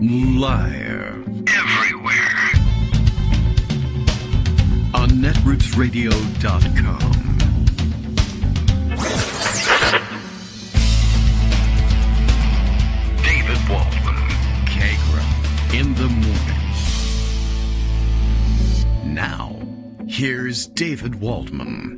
Liar. Everywhere. On netrootsradio.com. David Waldman. Kagro. In the morning. Now, here's David Waldman.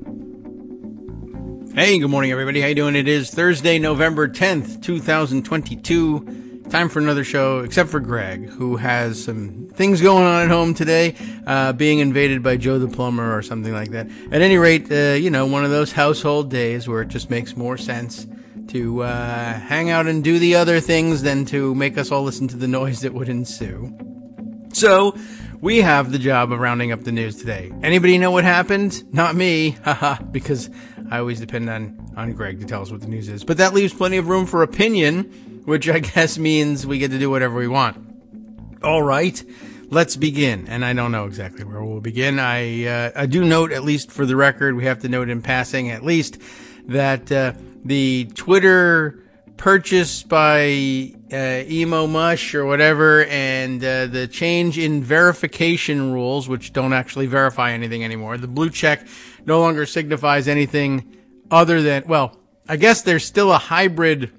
Hey, good morning, everybody. How you doing? It is Thursday, November 10th, 2022. Time for another show, except for Greg, who has some things going on at home today, being invaded by Joe the Plumber or something like that. At any rate, one of those household days where it just makes more sense to hang out and do the other things than to make us all listen to the noise that would ensue. So, we have the job of rounding up the news today. Anybody know what happened? Not me, haha, because I always depend on Greg to tell us what the news is. But that leaves plenty of room for opinion, which I guess means we get to do whatever we want. All right, let's begin. And I don't know exactly where we'll begin. I do note, at least for the record, we have to note in passing at least, that the Twitter purchase by Emo Mush or whatever, and the change in verification rules, which don't actually verify anything anymore. The blue check no longer signifies anything other than, well, I guess there's still a hybrid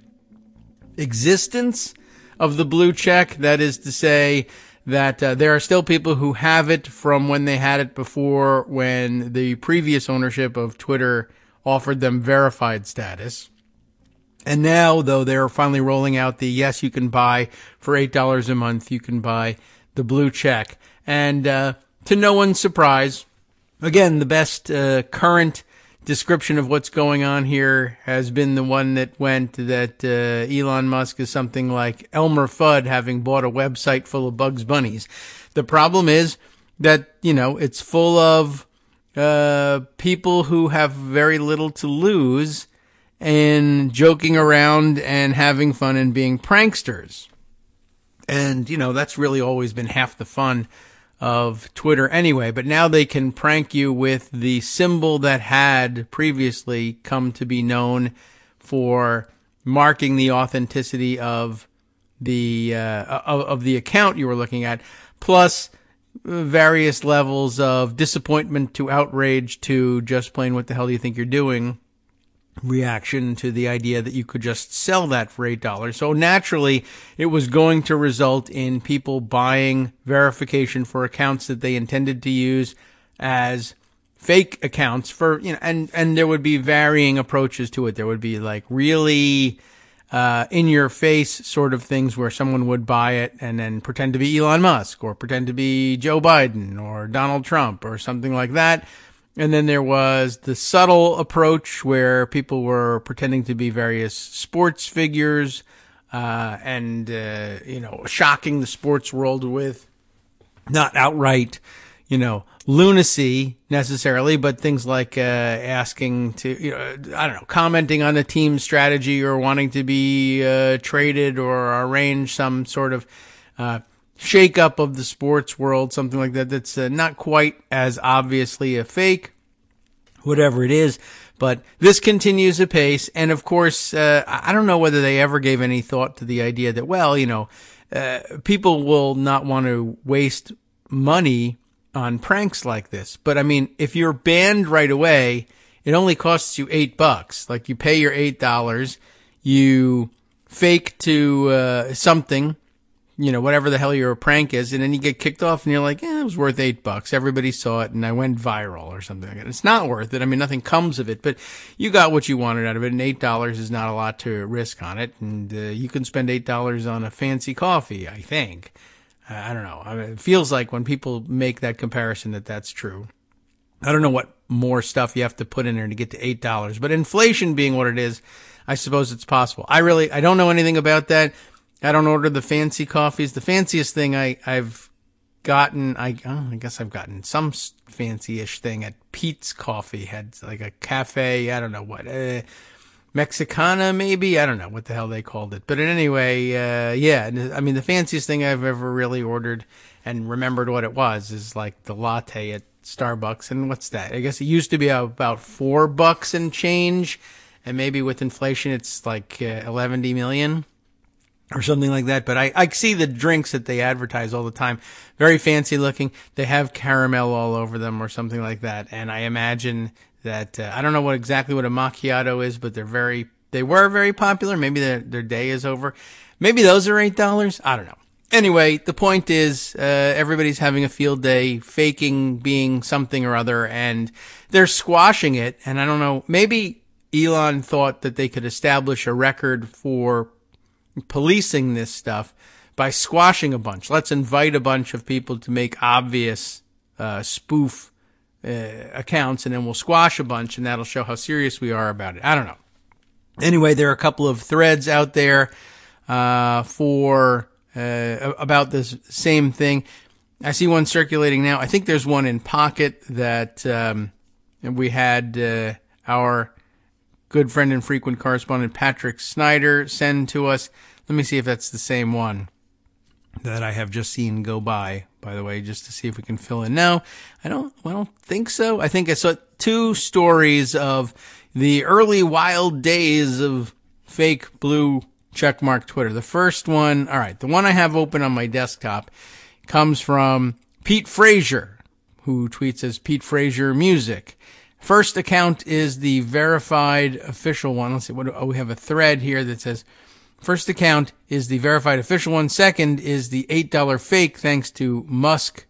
existence of the blue check. That is to say that there are still people who have it from when they had it before, when the previous ownership of Twitter offered them verified status. And now, though, they're finally rolling out the, yes, you can buy for $8 a month, you can buy the blue check. And to no one's surprise, again, the best current description of what's going on here has been the one that went that Elon Musk is something like Elmer Fudd having bought a website full of Bugs Bunnies. The problem is that, it's full of people who have very little to lose and joking around and having fun and being pranksters. And, that's really always been half the fun of Twitter anyway. But now they can prank you with the symbol that had previously come to be known for marking the authenticity of the of the account you were looking at, plus various levels of disappointment to outrage to just plain what the hell do you think you're doing reaction to the idea that you could just sell that for $8. So naturally, it was going to result in people buying verification for accounts that they intended to use as fake accounts for, and there would be varying approaches to it. There would be like really in your face sort of things where someone would buy it and then pretend to be Elon Musk or pretend to be Joe Biden or Donald Trump or something like that. And then there was the subtle approach where people were pretending to be various sports figures, and shocking the sports world with not outright, lunacy necessarily, but things like, asking to, commenting on a team strategy or wanting to be, traded or arrange some sort of, shake up of the sports world, something like that. That's not quite as obviously a fake, whatever it is. But this continues apace. And of course, I don't know whether they ever gave any thought to the idea that, people will not want to waste money on pranks like this. But I mean, if you're banned right away, it only costs you $8. Like you pay your $8, you fake to, something, whatever the hell your prank is, and then you get kicked off and you're like, it was worth $8. Everybody saw it and I went viral or something like that. It's not worth it. I mean, nothing comes of it, but you got what you wanted out of it, and $8 is not a lot to risk on it. And you can spend $8 on a fancy coffee, I think. I don't know. I mean, it feels like when people make that comparison that's true. I don't know what more stuff you have to put in there to get to $8, but inflation being what it is, I suppose it's possible. I don't know anything about that. I don't order the fancy coffees. The fanciest thing I've gotten, I guess I've gotten some fancy-ish thing at Pete's Coffee. Had like a cafe, I don't know what, Mexicana maybe? I don't know what the hell they called it. But anyway, I mean, the fanciest thing I've ever really ordered and remembered what it was is like the latte at Starbucks. And what's that? I guess it used to be about $4 and change. And maybe with inflation, it's like 11 million. or something like that. But I see the drinks that they advertise all the time. Very fancy looking. They have caramel all over them or something like that. And I imagine that, I don't know exactly what a macchiato is, but they were very popular. Maybe their day is over. Maybe those are $8. I don't know. Anyway, the point is, everybody's having a field day, faking being something or other, and they're squashing it. And I don't know, maybe Elon thought that they could establish a record for policing this stuff by squashing a bunch. Let's invite a bunch of people to make obvious spoof accounts, and then we'll squash a bunch, and that'll show how serious we are about it. I don't know. Anyway, there are a couple of threads out there about this same thing. I see one circulating now. I think there's one in Pocket that we had our good friend and frequent correspondent Patrick Snyder send to us. Let me see if that's the same one that I have just seen go by the way, just to see if we can fill in. No, I don't think so. I think I saw 2 stories of the early wild days of fake blue checkmark Twitter. The first one, all right, the one I have open on my desktop comes from Pete Frazier, who tweets as Pete Frazier Music. First account is the verified official one. Let's see, we have a thread here that says, first account is the verified official one. Second is the $8 fake thanks to Musk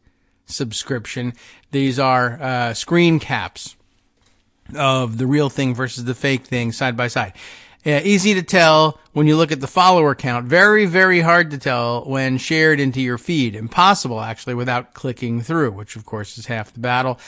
subscription. These are screen caps of the real thing versus the fake thing side by side. Easy to tell when you look at the follower count. Very, very hard to tell when shared into your feed. Impossible, actually, without clicking through, which, of course, is half the battle.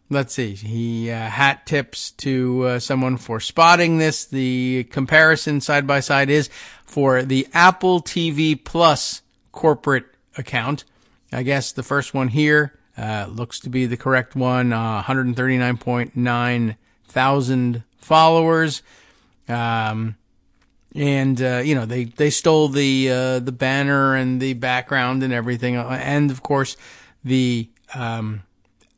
Let's see. He hat tips to someone for spotting this. The comparison side by side is for the Apple TV Plus corporate account. I guess the first one here looks to be the correct one. 139.9 thousand followers. They stole the banner and the background and everything, and of course the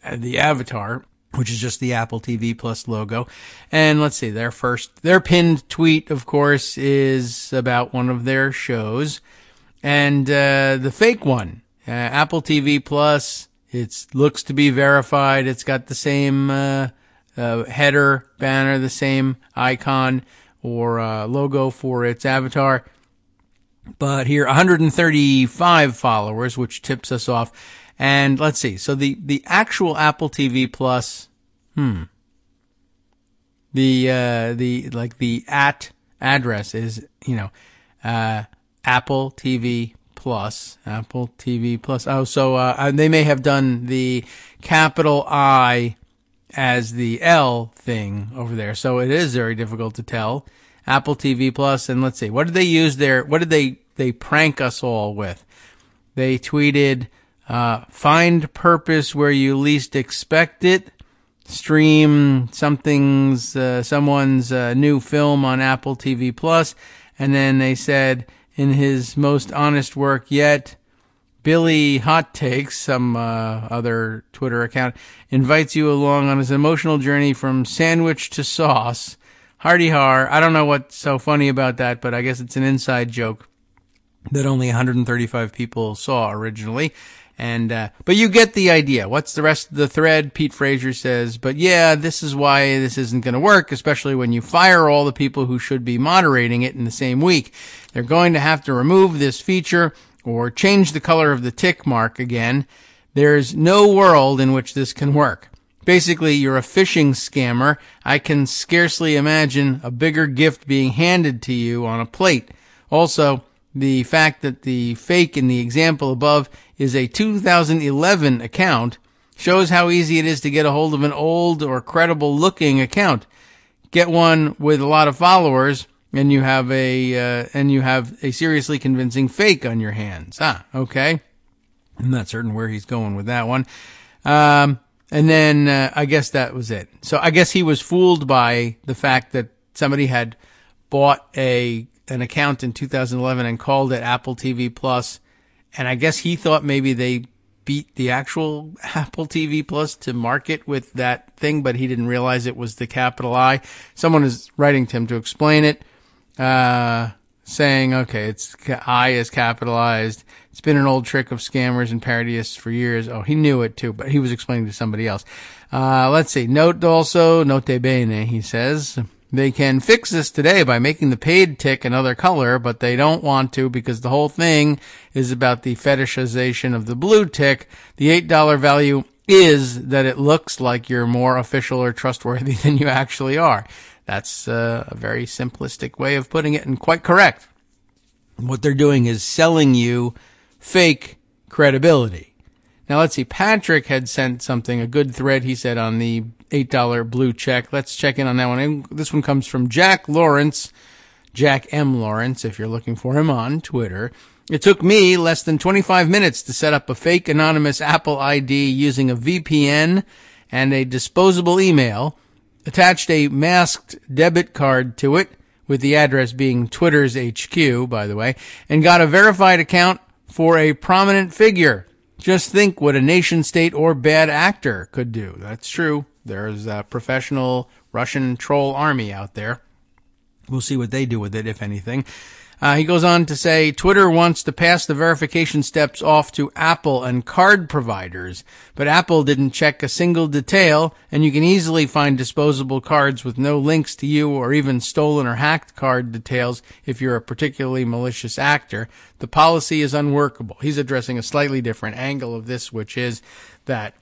avatar, which is just the Apple TV Plus logo. And let's see, their pinned tweet, of course, is about one of their shows, and the fake one, Apple TV Plus, it looks to be verified. It's got the same header, banner, the same icon or logo for its avatar. But here, 135 followers, which tips us off. And let's see. So the actual Apple TV Plus, the at address is, Apple TV Plus. Oh, so they may have done the capital I as the L thing over there. So it is very difficult to tell. Apple TV Plus, and let's see, what did they use there? What did they prank us all with? They tweeted, find purpose where you least expect it. Stream someone's new film on Apple TV Plus. And then they said, in his most honest work yet, Billy Hot Takes, some other Twitter account, invites you along on his emotional journey from sandwich to sauce. Hardy har. I don't know what's so funny about that, but I guess it's an inside joke that only 135 people saw originally. And but you get the idea. What's the rest of the thread? Pete Frazier says, but yeah, this is why this isn't going to work, especially when you fire all the people who should be moderating it in the same week. They're going to have to remove this feature or change the color of the tick mark again. There's no world in which this can work. Basically, you're a phishing scammer. I can scarcely imagine a bigger gift being handed to you on a plate. Also, the fact that the fake in the example above is a 2011 account shows how easy it is to get a hold of an old or credible-looking account. Get one with a lot of followers, and you have a seriously convincing fake on your hands. Okay. I'm not certain where he's going with that one. And then I guess that was it. So I guess he was fooled by the fact that somebody had bought an account in 2011 and called it Apple TV Plus, and I guess he thought maybe they beat the actual Apple TV Plus to market with that thing, but he didn't realize it was the capital I. Someone is writing to him to explain it. saying, okay, it's I is capitalized. It's been an old trick of scammers and parodyists for years. Oh, he knew it too, but he was explaining to somebody else. Let's see. Note bene, he says. They can fix this today by making the paid tick another color, but they don't want to because the whole thing is about the fetishization of the blue tick. The $8 value is that it looks like you're more official or trustworthy than you actually are. That's a very simplistic way of putting it and quite correct. What they're doing is selling you fake credibility. Now, let's see. Patrick had sent something, a good thread, he said, on the $8 blue check. Let's check in on that one. And this one comes from Jack Lawrence, Jack M. Lawrence, if you're looking for him on Twitter. It took me less than 25 minutes to set up a fake anonymous Apple ID using a VPN and a disposable email. Attached a masked debit card to it, with the address being Twitter's HQ, by the way, and got a verified account for a prominent figure. Just think what a nation state or bad actor could do. That's true. There's a professional Russian troll army out there. We'll see what they do with it, if anything. He goes on to say, Twitter wants to pass the verification steps off to Apple and card providers, but Apple didn't check a single detail, and you can easily find disposable cards with no links to you or even stolen or hacked card details if you're a particularly malicious actor. The policy is unworkable. He's addressing a slightly different angle of this, which is that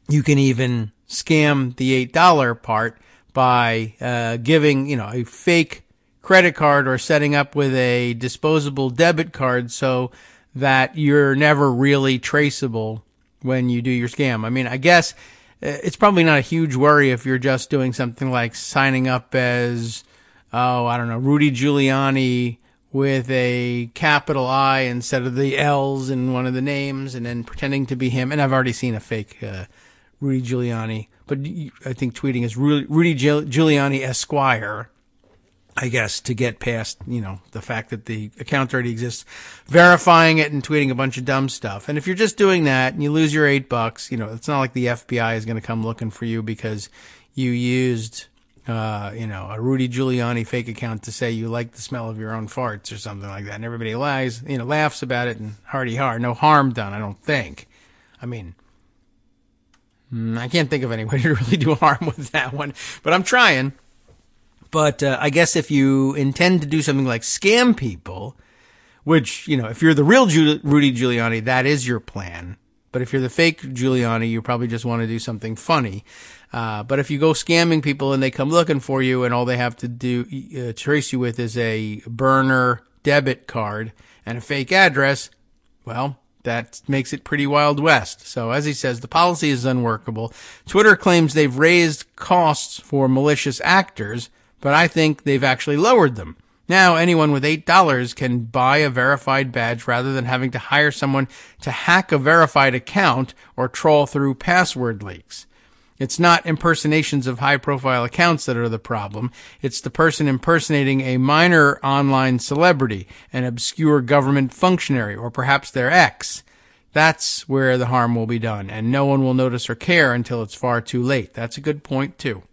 you can even scam the $8 part by giving, a fake credit card or setting up with a disposable debit card so that you're never really traceable when you do your scam. I mean, I guess it's probably not a huge worry if you're just doing something like signing up as, Rudy Giuliani with a capital I instead of the L's in one of the names and then pretending to be him. And I've already seen a fake Rudy Giuliani, but I think tweeting is Rudy Giuliani Esquire, I guess, to get past, the fact that the account already exists, verifying it and tweeting a bunch of dumb stuff. And if you're just doing that and you lose your $8, it's not like the FBI is going to come looking for you because you used, a Rudy Giuliani fake account to say you like the smell of your own farts or something like that. And everybody laughs about it and hardy-har. No harm done, I don't think. I mean, I can't think of any way to really do harm with that one, but I'm trying. But I guess if you intend to do something like scam people, which, if you're the real Rudy Giuliani, that is your plan. But if you're the fake Giuliani, you probably just want to do something funny. But if you go scamming people and they come looking for you and all they have to do, trace you with is a burner debit card and a fake address, well, that makes it pretty Wild West. So as he says, the policy is unworkable. Twitter claims they've raised costs for malicious actors, but I think they've actually lowered them. Now, anyone with $8 can buy a verified badge rather than having to hire someone to hack a verified account or troll through password leaks. It's not impersonations of high-profile accounts that are the problem. It's the person impersonating a minor online celebrity, an obscure government functionary, or perhaps their ex. That's where the harm will be done, and no one will notice or care until it's far too late. That's a good point, too.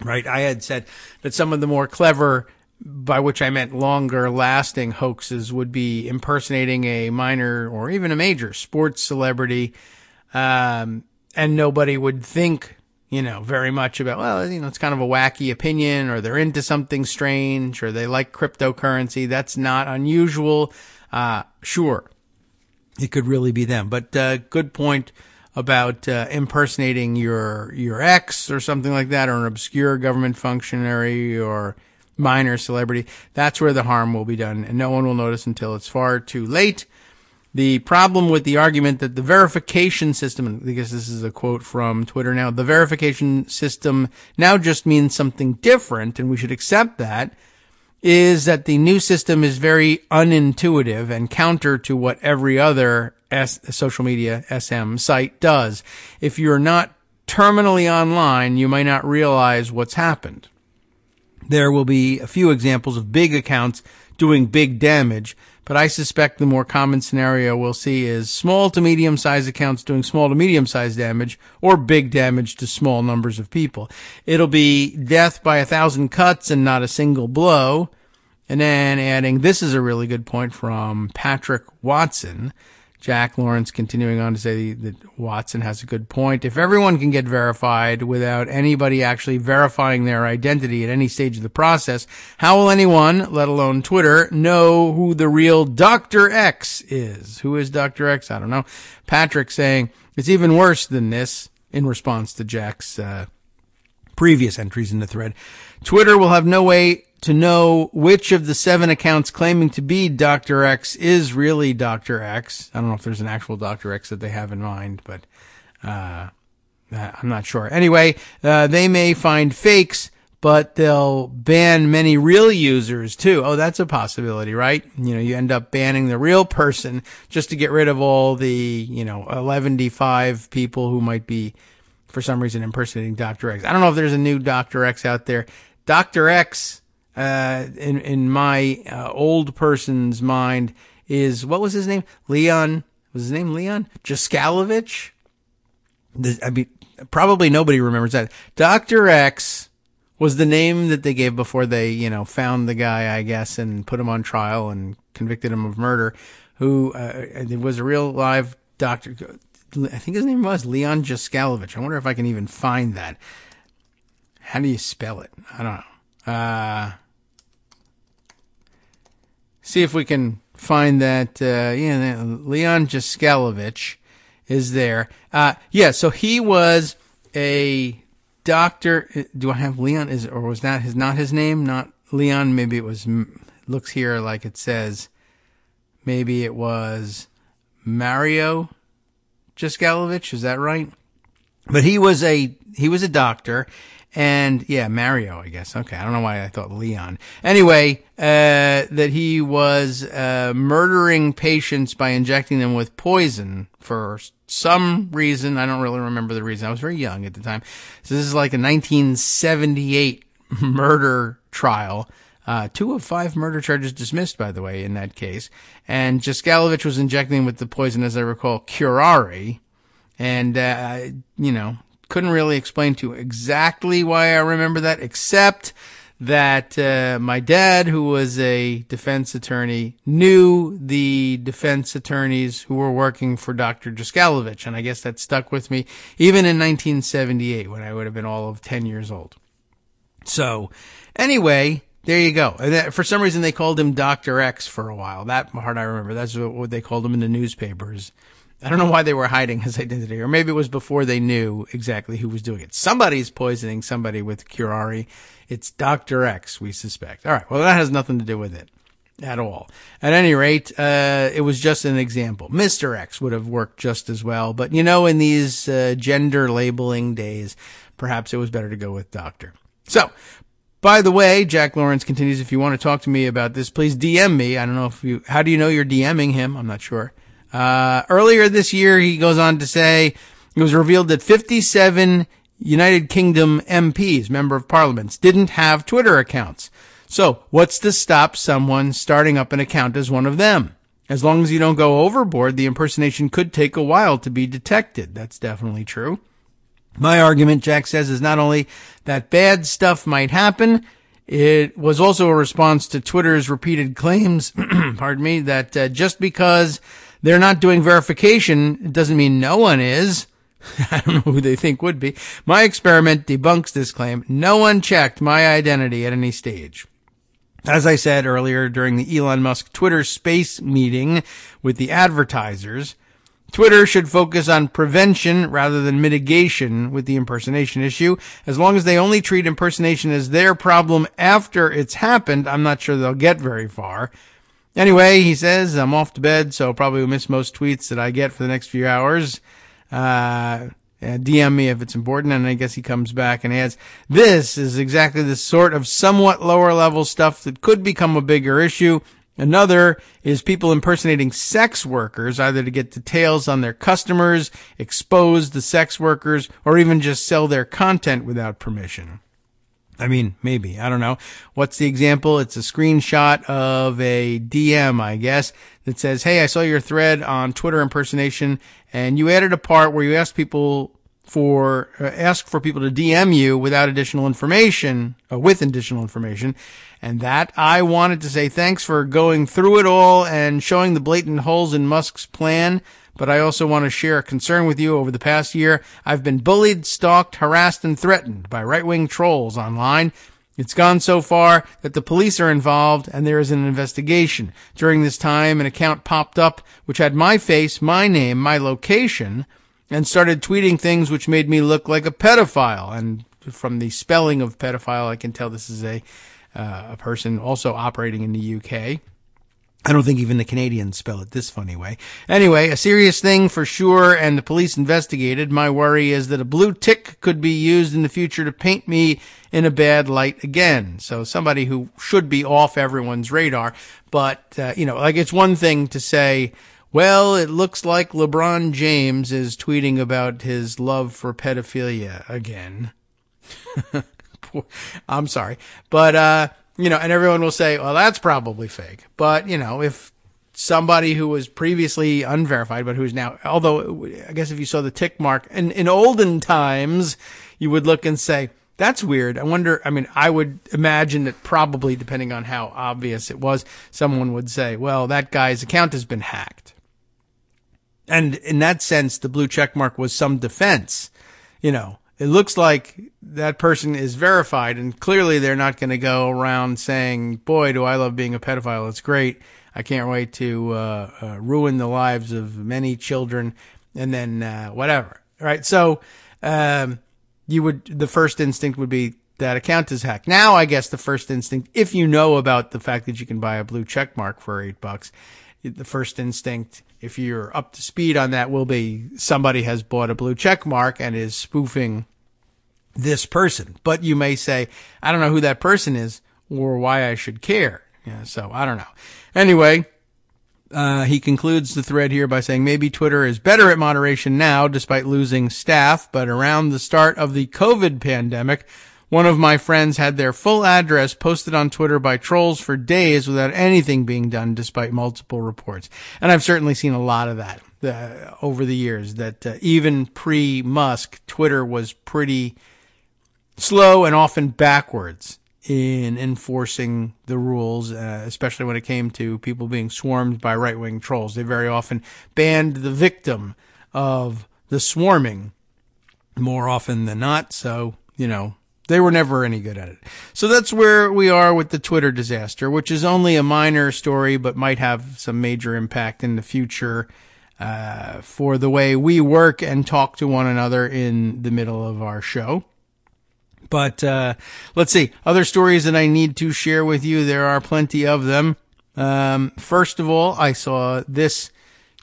Right, I had said that some of the more clever, by which I meant longer-lasting hoaxes, would be impersonating a minor or even a major sports celebrity, and nobody would think, very much about, it's kind of a wacky opinion, or they're into something strange, or they like cryptocurrency. That's not unusual. Sure, it could really be them, but good point about impersonating your ex or something like that, or an obscure government functionary or minor celebrity. That's where the harm will be done, and no one will notice until it's far too late. The problem with the argument that the verification system, and I guess this is a quote from Twitter now, the verification system now just means something different, and we should accept that, is that the new system is very unintuitive and counter to what every other social media SM site does. If you're not terminally online, you might not realize what's happened. There will be a few examples of big accounts doing big damage, but I suspect the more common scenario we'll see is small to medium-sized accounts doing small to medium-sized damage, or big damage to small numbers of people. It'll be death by 1,000 cuts and not a single blow, And then adding, this is a really good point from Patrick Watson. Jack Lawrence continuing on to say that Watson has a good point. If everyone can get verified without anybody actually verifying their identity at any stage of the process, how will anyone, let alone Twitter, know who the real Dr. X is? Who is Dr. X? I don't know. Patrick saying it's even worse than this in response to Jack's previous entries in the thread. Twitter will have no way to know which of the 7 accounts claiming to be Dr. X is really Dr. X. I don't know if there's an actual Dr. X that they have in mind, but I'm not sure. Anyway, they may find fakes, but they'll ban many real users too. Oh, that's a possibility, right? You end up banning the real person just to get rid of all the, 115 people who might be, for some reason, impersonating Dr. X. I don't know if there's a new Dr. X out there. Dr. X, in my old person's mind is, what was his name? Leon. Was his name Leon Jaskalovich? Probably nobody remembers that. Dr. X was the name that they gave before they, found the guy, I guess, and put him on trial and convicted him of murder, who was a real live doctor. I think his name was Leon Jaskalovich. I wonder if I can even find that. How do you spell it? I don't know. See if we can find that. Leon Jaskalovich is there. So he was a doctor. Do I have Leon? Or was that not his name? Not Leon. Maybe it was. Looks here like it says. Maybe it was Mario Jaskalovich. Is that right? But he was a doctor. And Mario, I guess. Okay. I don't know why I thought Leon. Anyway, that he was, murdering patients by injecting them with poison for some reason. I don't really remember the reason. I was very young at the time. So this is like a 1978 murder trial. 2 of 5 murder charges dismissed, by the way, in that case. And Jaskalovich was injecting them with the poison, as I recall, curare. And, couldn't really explain to you exactly why I remember that, except that my dad, who was a defense attorney, knew the defense attorneys who were working for Dr. Jaskalovich, and I guess that stuck with me even in 1978 when I would have been all of 10 years old. So, anyway, there you go. And for some reason, they called him Dr. X for a while. That part I remember. That's what they called him in the newspapers. I don't know why they were hiding his identity, or maybe it was before they knew exactly who was doing it. Somebody's poisoning somebody with curare. It's Dr. X, we suspect. All right. Well, that has nothing to do with it at all. At any rate, it was just an example. Mr. X would have worked just as well. But, in these gender labeling days, perhaps it was better to go with doctor. So, by the way, Jack Lawrence continues, if you want to talk to me about this, please DM me. I don't know how do you know you're DMing him? I'm not sure. Earlier this year, he goes on to say, it was revealed that 57 United Kingdom MPs, member of parliaments, didn't have Twitter accounts. So, what's to stop someone starting up an account as one of them? As long as you don't go overboard, the impersonation could take a while to be detected. That's definitely true. My argument, Jack says, is not only that bad stuff might happen, it was also a response to Twitter's repeated claims, that just because they're not doing verification, it doesn't mean no one is. I don't know who they think would be. My experiment debunks this claim. No one checked my identity at any stage. As I said earlier during the Elon Musk Twitter space meeting with the advertisers, Twitter should focus on prevention rather than mitigation with the impersonation issue. As long as they only treat impersonation as their problem after it's happened, I'm not sure they'll get very far. Anyway, he says, I'm off to bed, so I'll probably miss most tweets that I get for the next few hours. DM me if it's important, and I guess he comes back and adds, this is exactly the sort of somewhat lower level stuff that could become a bigger issue. Another is people impersonating sex workers, either to get details on their customers, expose the sex workers, or even just sell their content without permission. I mean, maybe. I don't know. What's the example? It's a screenshot of a DM, I guess, that says, hey, I saw your thread on Twitter impersonation, and you added a part where you asked people ask for people to DM you without additional information, with additional information. And that I wanted to say thanks for going through it all and showing the blatant holes in Musk's plan. But I also want to share a concern with you. Over the past year, I've been bullied, stalked, harassed, and threatened by right-wing trolls online. It's gone so far that the police are involved and there is an investigation. During this time, an account popped up which had my face, my name, my location, and started tweeting things which made me look like a pedophile. And from the spelling of pedophile, I can tell this is a person also operating in the UK. I don't think even the Canadians spell it this funny way. Anyway, a serious thing for sure, and the police investigated. My worry is that a blue tick could be used in the future to paint me in a bad light again. So somebody who should be off everyone's radar. But, like it's one thing to say, well, it looks like LeBron James is tweeting about his love for pedophilia again. I'm sorry. But, and everyone will say, well, that's probably fake. But, if somebody who was previously unverified, but who's now, although I guess if you saw the tick mark in olden times, you would look and say, that's weird. I would imagine that probably, depending on how obvious it was, someone would say, well, that guy's account has been hacked. And in that sense, the blue check mark was some defense. It looks like that person is verified, and clearly they're not going to go around saying, boy, do I love being a pedophile. It's great. I can't wait to ruin the lives of many children, and then whatever. All right, so the first instinct would be that account is hacked. Now, I guess the first instinct, if you know about the fact that you can buy a blue check mark for $8, the first instinct, if you're up to speed on that, will be somebody has bought a blue check mark and is spoofing this person. But you may say, I don't know who that person is or why I should care. So I don't know. Anyway, he concludes the thread here by saying maybe Twitter is better at moderation now despite losing staff, but around the start of the COVID pandemic, one of my friends had their full address posted on Twitter by trolls for days without anything being done despite multiple reports. And I've certainly seen a lot of that over the years, that even pre-Musk, Twitter was pretty slow and often backwards in enforcing the rules, especially when it came to people being swarmed by right-wing trolls. They very often banned the victim of the swarming more often than not. So, they were never any good at it. So that's where we are with the Twitter disaster, which is only a minor story, but might have some major impact in the future for the way we work and talk to one another in the middle of our show. But let's see. Other stories that I need to share with you. There are plenty of them. First of all, I saw this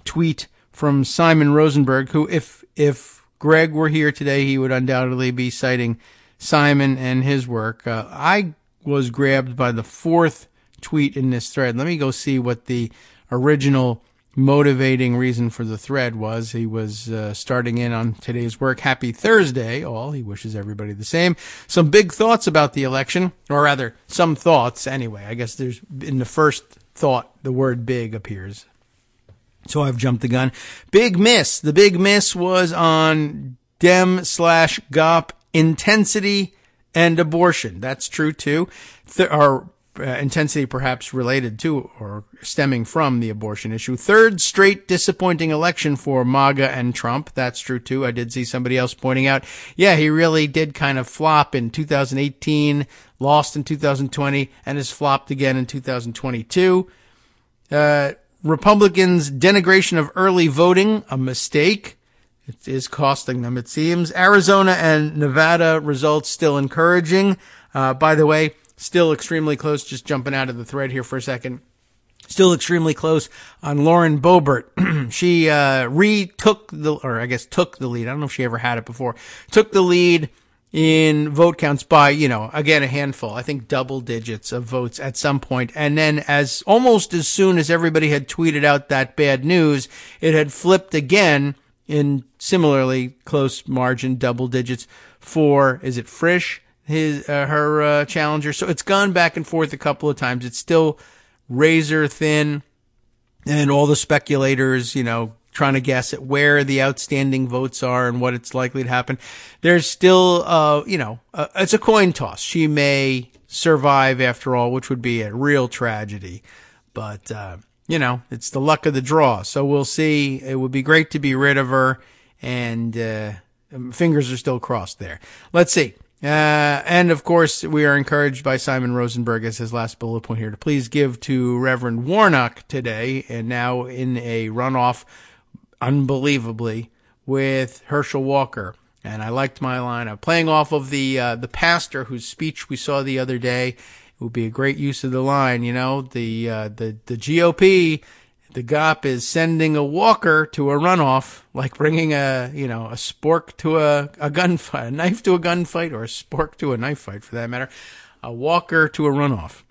tweet from Simon Rosenberg, who, if Greg were here today, he would undoubtedly be citing Simon and his work. I was grabbed by the fourth tweet in this thread. Let me go see what the original motivating reason for the thread was. He was starting in on today's work. Happy Thursday, all. He wishes everybody the same. Some big thoughts about the election, or rather, some thoughts anyway. I guess there's, in the first thought, the word big appears. So I've jumped the gun. Big miss. The big miss was on Dem/GOP intensity and abortion. That's true too. Intensity perhaps related to or stemming from the abortion issue. Third straight disappointing election for MAGA and Trump. That's true too. I did see somebody else pointing out, yeah, he really did kind of flop in 2018, lost in 2020, and has flopped again in 2022. Republicans' denigration of early voting, a mistake. It is costing them, it seems. Arizona and Nevada results still encouraging. By the way, still extremely close, just jumping out of the thread here for a second. Still extremely close on Lauren Boebert. She took the lead. I don't know if she ever had it before. Took the lead in vote counts by, again, a handful. I think double digits of votes at some point. And then almost as soon as everybody had tweeted out that bad news, it had flipped again in similarly close margin, double digits for, is it Frisch, her challenger? So it's gone back and forth a couple of times. It's still razor thin, and all the speculators, trying to guess at where the outstanding votes are and what it's likely to happen. There's still, it's a coin toss. She may survive after all, which would be a real tragedy. But, it's the luck of the draw. So we'll see. It would be great to be rid of her, and fingers are still crossed there. Let's see. And of course, we are encouraged by Simon Rosenberg as his last bullet point here to please give to Reverend Warnock today, and now in a runoff, unbelievably, with Herschel Walker. And I liked my line. I'm playing off of the pastor whose speech we saw the other day. It would be a great use of the line, the GOP, the GOP is sending a walker to a runoff, like bringing a spork to a gunfight, a knife to a gunfight, or a spork to a knife fight for that matter. A walker to a runoff.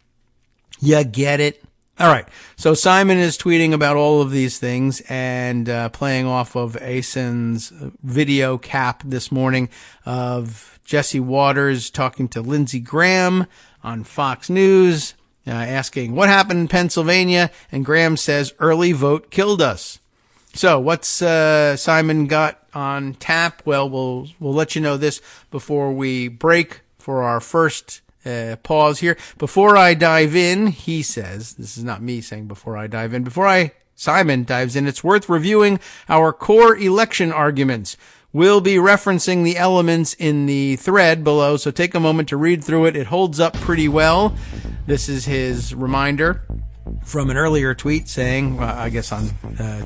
You get it? All right. So Simon is tweeting about all of these things and playing off of ASIN's video cap this morning of Jesse Waters talking to Lindsey Graham on Fox News, asking what happened in Pennsylvania, and Graham says early vote killed us. So what's Simon got on tap? Well, we'll let you know this before we break for our first pause here. Before I dive in, he says, this is not me saying before I dive in, Simon dives in, it's worth reviewing our core election arguments. We'll be referencing the elements in the thread below, so take a moment to read through it. It holds up pretty well. This is his reminder from an earlier tweet saying, I guess on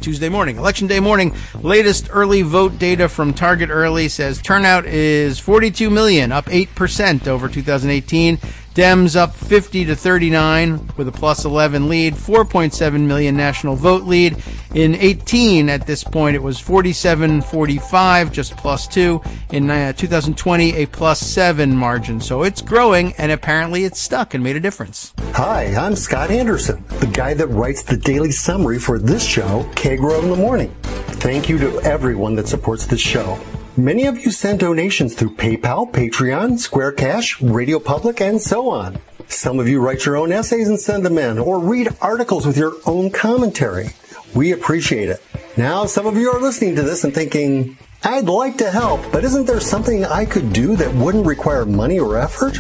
Tuesday morning, Election Day morning, latest early vote data from Target Early says turnout is 42 million, up 8% over 2018. Dems up 50 to 39 with a plus 11 lead, 4.7 million national vote lead. In 18, at this point, it was 47-45, just plus 2. In 2020, a plus 7 margin. So it's growing, and apparently it's stuck and made a difference. Hi, I'm Scott Anderson, the guy that writes the daily summary for this show, Kagro in the Morning. Thank you to everyone that supports this show. Many of you send donations through PayPal, Patreon, Square Cash, Radio Public, and so on. Some of you write your own essays and send them in, or read articles with your own commentary. We appreciate it. Now, some of you are listening to this and thinking, I'd like to help, but isn't there something I could do that wouldn't require money or effort?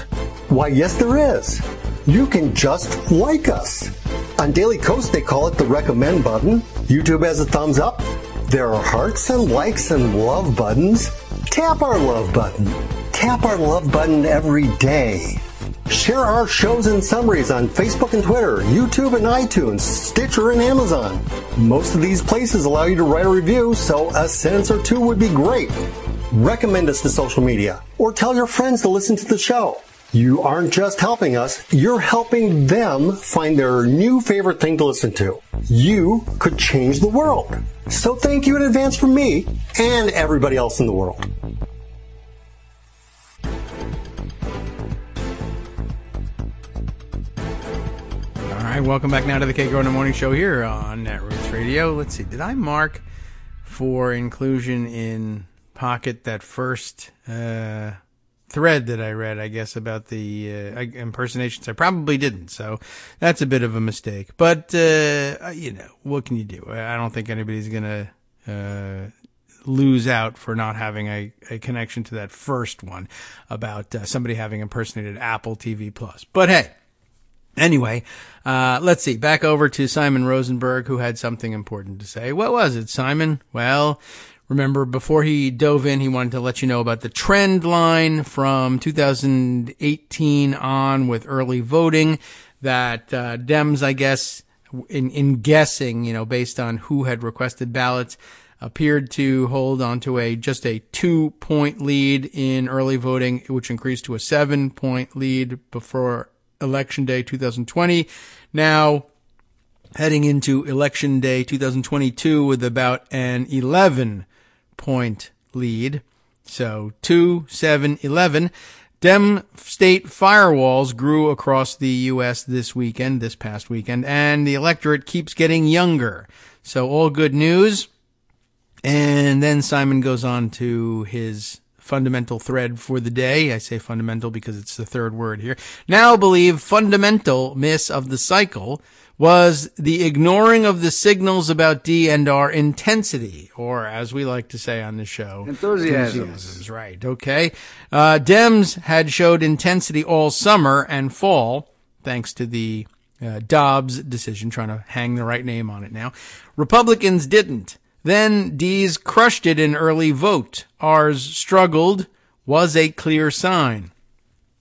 Why, yes, there is. You can just like us. On Daily Kos, they call it the recommend button. YouTube has a thumbs up. There are hearts and likes and love buttons. Tap our love button. Tap our love button every day. Share our shows and summaries on Facebook and Twitter, YouTube and iTunes, Stitcher and Amazon. Most of these places allow you to write a review, so a sentence or two would be great. Recommend us to social media, or tell your friends to listen to the show. You aren't just helping us, you're helping them find their new favorite thing to listen to. You could change the world. So thank you in advance from me and everybody else in the world. All right, welcome back now to the Kagro in the Morning Show here on Netroots Radio. Let's see, did I mark for inclusion in Pocket that first thread that I read, I guess, about the impersonations? I probably didn't, so that's a bit of a mistake. But, what can you do? I don't think anybody's going to lose out for not having a connection to that first one about somebody having impersonated Apple TV Plus. But hey, anyway, let's see. Back over to Simon Rosenberg, who had something important to say. What was it, Simon? Well, remember, before he dove in, he wanted to let you know about the trend line from 2018 on with early voting that Dems, I guess, in guessing, based on who had requested ballots, appeared to hold on to just a 2-point lead in early voting, which increased to a 7-point lead before Election Day 2020. Now, heading into Election Day 2022 with about an 11-point lead. So 2, 7, 11. Dem state firewalls grew across the U.S. this past weekend, and the electorate keeps getting younger. So all good news. And then Simon goes on to his fundamental thread for the day. I say fundamental because it's the third word here. Now believe fundamental miss of the cycle was the ignoring of the signals about D and R intensity, or as we like to say on the show, enthusiasms. Right, okay. Dems had showed intensity all summer and fall, thanks to the Dobbs decision, trying to hang the right name on it now. Republicans didn't. Then D's crushed it in early vote. R's struggled was a clear sign.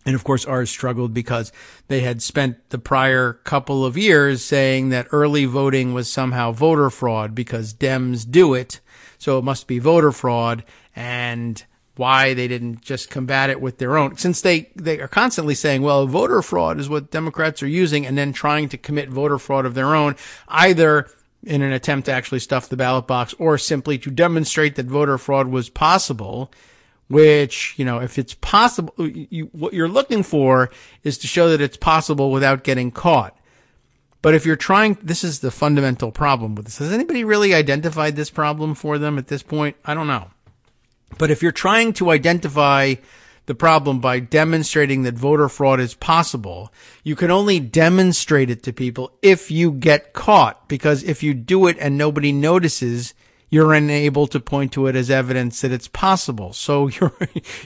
And of course, R's struggled because they had spent the prior couple of years saying that early voting was somehow voter fraud because Dems do it. So it must be voter fraud, and why they didn't just combat it with their own. Since they are constantly saying, well, voter fraud is what Democrats are using, and then trying to commit voter fraud of their own, either in an attempt to actually stuff the ballot box or simply to demonstrate that voter fraud was possible. Which, if it's possible, what you're looking for is to show that it's possible without getting caught. But if you're trying, this is the fundamental problem with this. Has anybody really identified this problem for them at this point? I don't know. But if you're trying to identify the problem by demonstrating that voter fraud is possible, you can only demonstrate it to people if you get caught. Because if you do it and nobody notices, you're unable to point to it as evidence that it's possible. So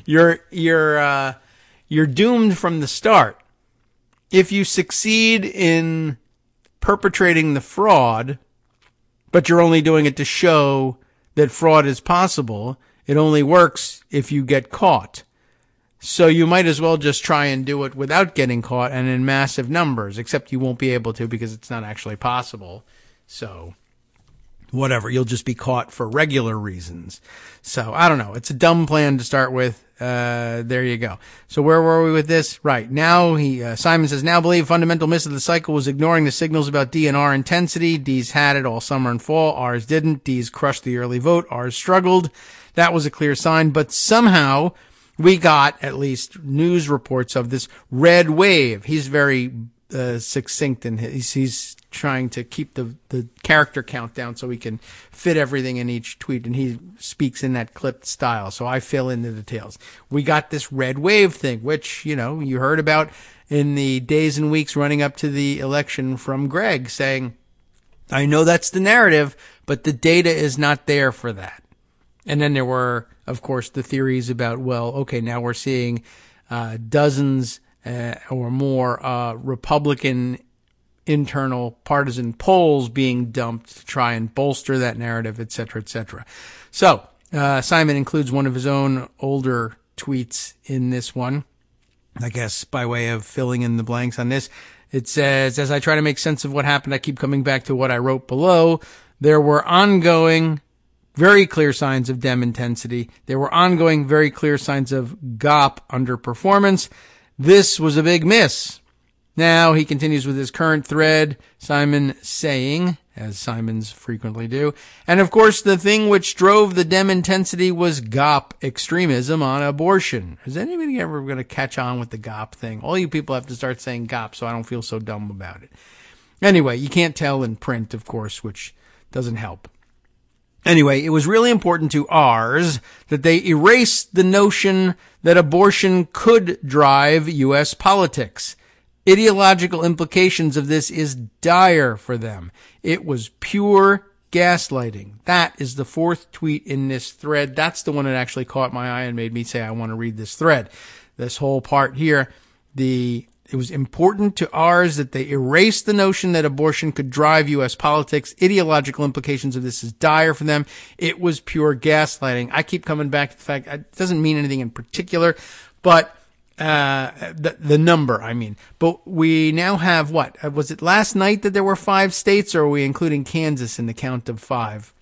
you're doomed from the start. If you succeed in perpetrating the fraud, but you're only doing it to show that fraud is possible, it only works if you get caught. So you might as well just try and do it without getting caught and in massive numbers, except you won't be able to because it's not actually possible. So whatever, you'll just be caught for regular reasons. So I don't know. It's a dumb plan to start with. There you go. So where were we with this? Right. Now Simon says, now believe fundamental miss of the cycle was ignoring the signals about D and R intensity. D's had it all summer and fall. R's didn't. D's crushed the early vote. R's struggled. That was a clear sign, but somehow we got at least news reports of this red wave. He's very succinct, and he's trying to keep the character count down so he can fit everything in each tweet, and he speaks in that clipped style, so I fill in the details. We got this red wave thing, which, you heard about in the days and weeks running up to the election from Greg, saying, I know that's the narrative, but the data is not there for that. And then there were, of course, the theories about, well, okay, now we're seeing dozens or more Republican internal partisan polls being dumped to try and bolster that narrative, et cetera, et cetera. So Simon includes one of his own older tweets in this one, I guess by way of filling in the blanks on this. It says, as I try to make sense of what happened, I keep coming back to what I wrote below. There were ongoing very clear signs of Dem intensity. There were ongoing, very clear signs of GOP underperformance. This was a big miss. Now he continues with his current thread, Simon saying, as Simons frequently do, and of course the thing which drove the Dem intensity was GOP extremism on abortion. Is anybody ever going to catch on with the GOP thing? All you people have to start saying GOP so I don't feel so dumb about it. Anyway, you can't tell in print, of course, which doesn't help. Anyway, it was really important to R's that they erased the notion that abortion could drive U.S. politics. Ideological implications of this is dire for them. It was pure gaslighting. That is the fourth tweet in this thread. That's the one that actually caught my eye and made me say I want to read this thread. This whole part here, it was important to R's that they erase the notion that abortion could drive U.S. politics. Ideological implications of this is dire for them. It was pure gaslighting. I keep coming back to the fact it doesn't mean anything in particular, but the number, I mean. But we now have what? Was it last night that there were 5 states, or are we including Kansas in the count of 5?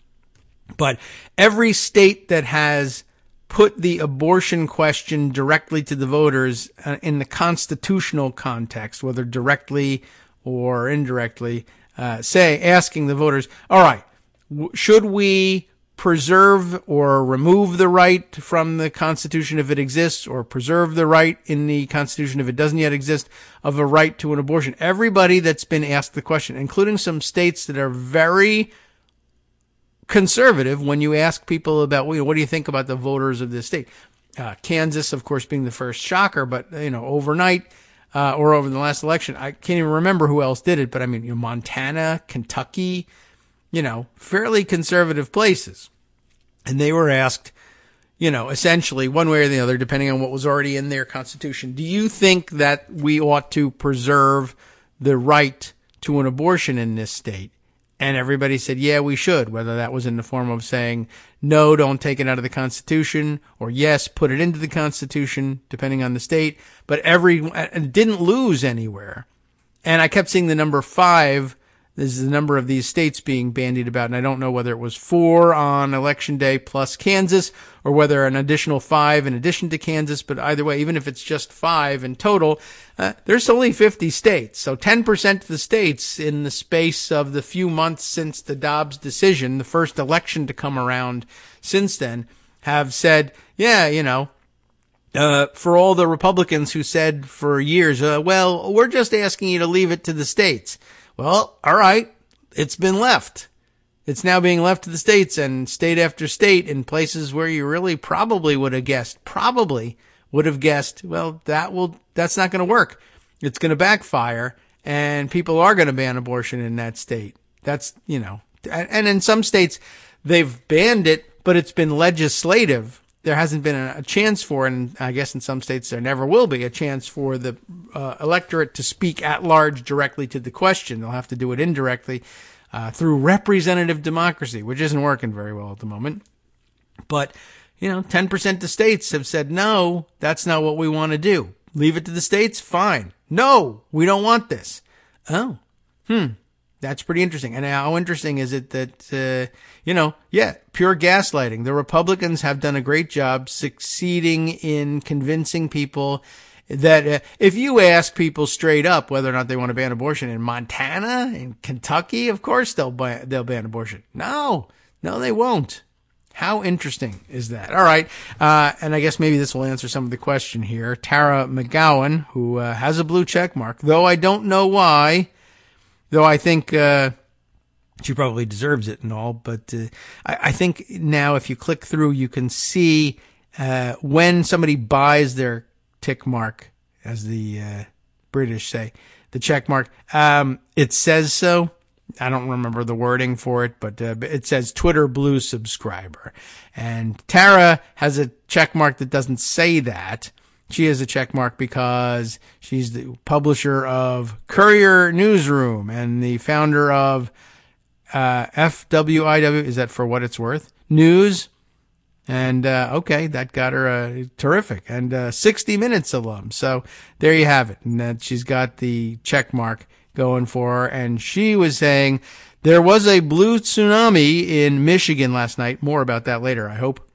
But every state that has put the abortion question directly to the voters in the constitutional context, whether directly or indirectly, asking the voters, all right, should we preserve or remove the right from the Constitution if it exists, or preserve the right in the Constitution if it doesn't yet exist of a right to an abortion? Everybody that's been asked the question, including some states that are very conservative, when you ask people about, what do you think about the voters of this state? Kansas, of course, being the first shocker, but, overnight, or over the last election, I can't even remember who else did it, but I mean, Montana, Kentucky, fairly conservative places. And they were asked, essentially one way or the other, depending on what was already in their constitution, do you think that we ought to preserve the right to an abortion in this state? And everybody said, yeah, we should, whether that was in the form of saying, no, don't take it out of the Constitution, or yes, put it into the Constitution, depending on the state. But it didn't lose anywhere. And I kept seeing the number 5. This is the number of these states being bandied about, and I don't know whether it was 4 on Election Day plus Kansas, or whether an additional 5 in addition to Kansas. But either way, even if it's just 5 in total, there's only 50 states. So 10% of the states in the space of the few months since the Dobbs decision, the first election to come around since then, have said, yeah, for all the Republicans who said for years, well, we're just asking you to leave it to the states. Well, all right, it's been left. It's now being left to the states, and state after state in places where you really probably would have guessed, well, that's not going to work. It's going to backfire, and people are going to ban abortion in that state. That's, and in some states they've banned it, but it's been legislative. There hasn't been a chance for, and I guess in some states there never will be a chance for the electorate to speak at large directly to the question. They'll have to do it indirectly through representative democracy, which isn't working very well at the moment. But, 10% of states have said, no, that's not what we want to do. Leave it to the states? Fine. No, we don't want this. Oh, that's pretty interesting. And how interesting is it that, pure gaslighting. The Republicans have done a great job succeeding in convincing people that if you ask people straight up whether or not they want to ban abortion in Montana, in Kentucky, of course they'll ban abortion. No, they won't. How interesting is that? All right. And I guess maybe this will answer some of the question here. Tara McGowan, who has a blue check mark, though I don't know why. Though I think she probably deserves it and all, but I think now if you click through, you can see when somebody buys their tick mark, as the British say, the check mark, it says so. I don't remember the wording for it, but it says Twitter Blue subscriber. And Tara has a check mark that doesn't say that. She has a check mark because she's the publisher of Courier Newsroom and the founder of FWIW, is that for what it's worth? News. And, okay, that got her terrific. And 60 Minutes alum. So there you have it. And she's got the check mark going for her. And she was saying there was a blue tsunami in Michigan last night. More about that later, I hope.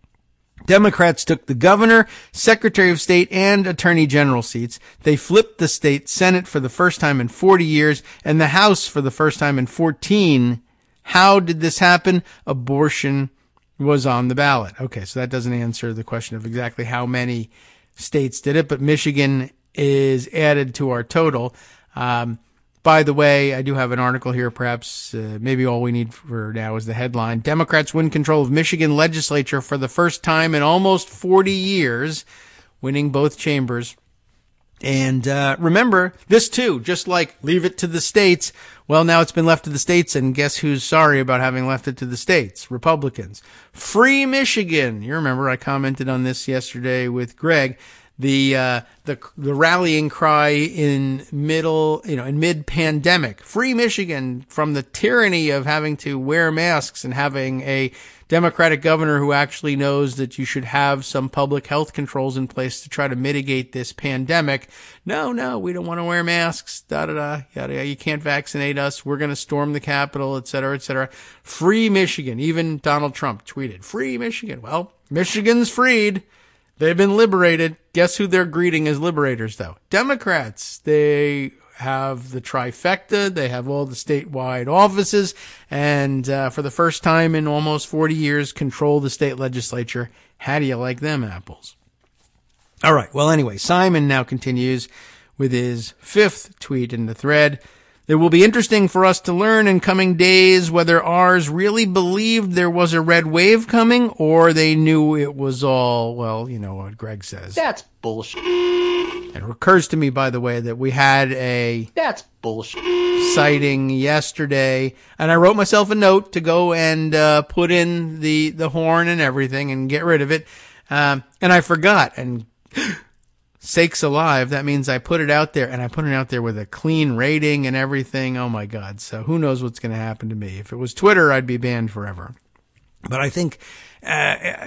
Democrats took the governor, secretary of state, and attorney general seats. They flipped the state senate for the first time in 40 years and the house for the first time in 14. How did this happen? Abortion was on the ballot. Okay, so that doesn't answer the question of exactly how many states did it, but Michigan is added to our total. By the way, I do have an article here. Perhaps maybe all we need for now is the headline. Democrats win control of Michigan legislature for the first time in almost 40 years, winning both chambers. And remember, this too, just like leave it to the states. Well, now it's been left to the states, and guess who's sorry about having left it to the states? Republicans. Free Michigan. You remember I commented on this yesterday with Greg. The rallying cry in mid-pandemic. Free Michigan from the tyranny of having to wear masks and having a Democratic governor who actually knows that you should have some public health controls in place to try to mitigate this pandemic. No, we don't want to wear masks, yada, yada, you can't vaccinate us. We're going to storm the Capitol, et cetera, et cetera. Free Michigan. Even Donald Trump tweeted, free Michigan. Well, Michigan's freed. They've been liberated. Guess who they're greeting as liberators, though? Democrats. They have the trifecta. They have all the statewide offices. And for the first time in almost 40 years, control the state legislature. How do you like them apples? All right. Well, anyway, Simon now continues with his 5th tweet in the thread. It will be interesting for us to learn in coming days whether ours really believed there was a red wave coming or they knew it was all, well, you know what Greg says. That's bullshit. It occurs to me, by the way, that we had a That's bullshit. sighting yesterday, and I wrote myself a note to go and put in the horn and everything and get rid of it, and I forgot, and sakes alive, that means I put it out there, and I put it out there with a clean rating and everything. Oh my God. So who knows what's going to happen to me. If it was Twitter, I'd be banned forever. But I think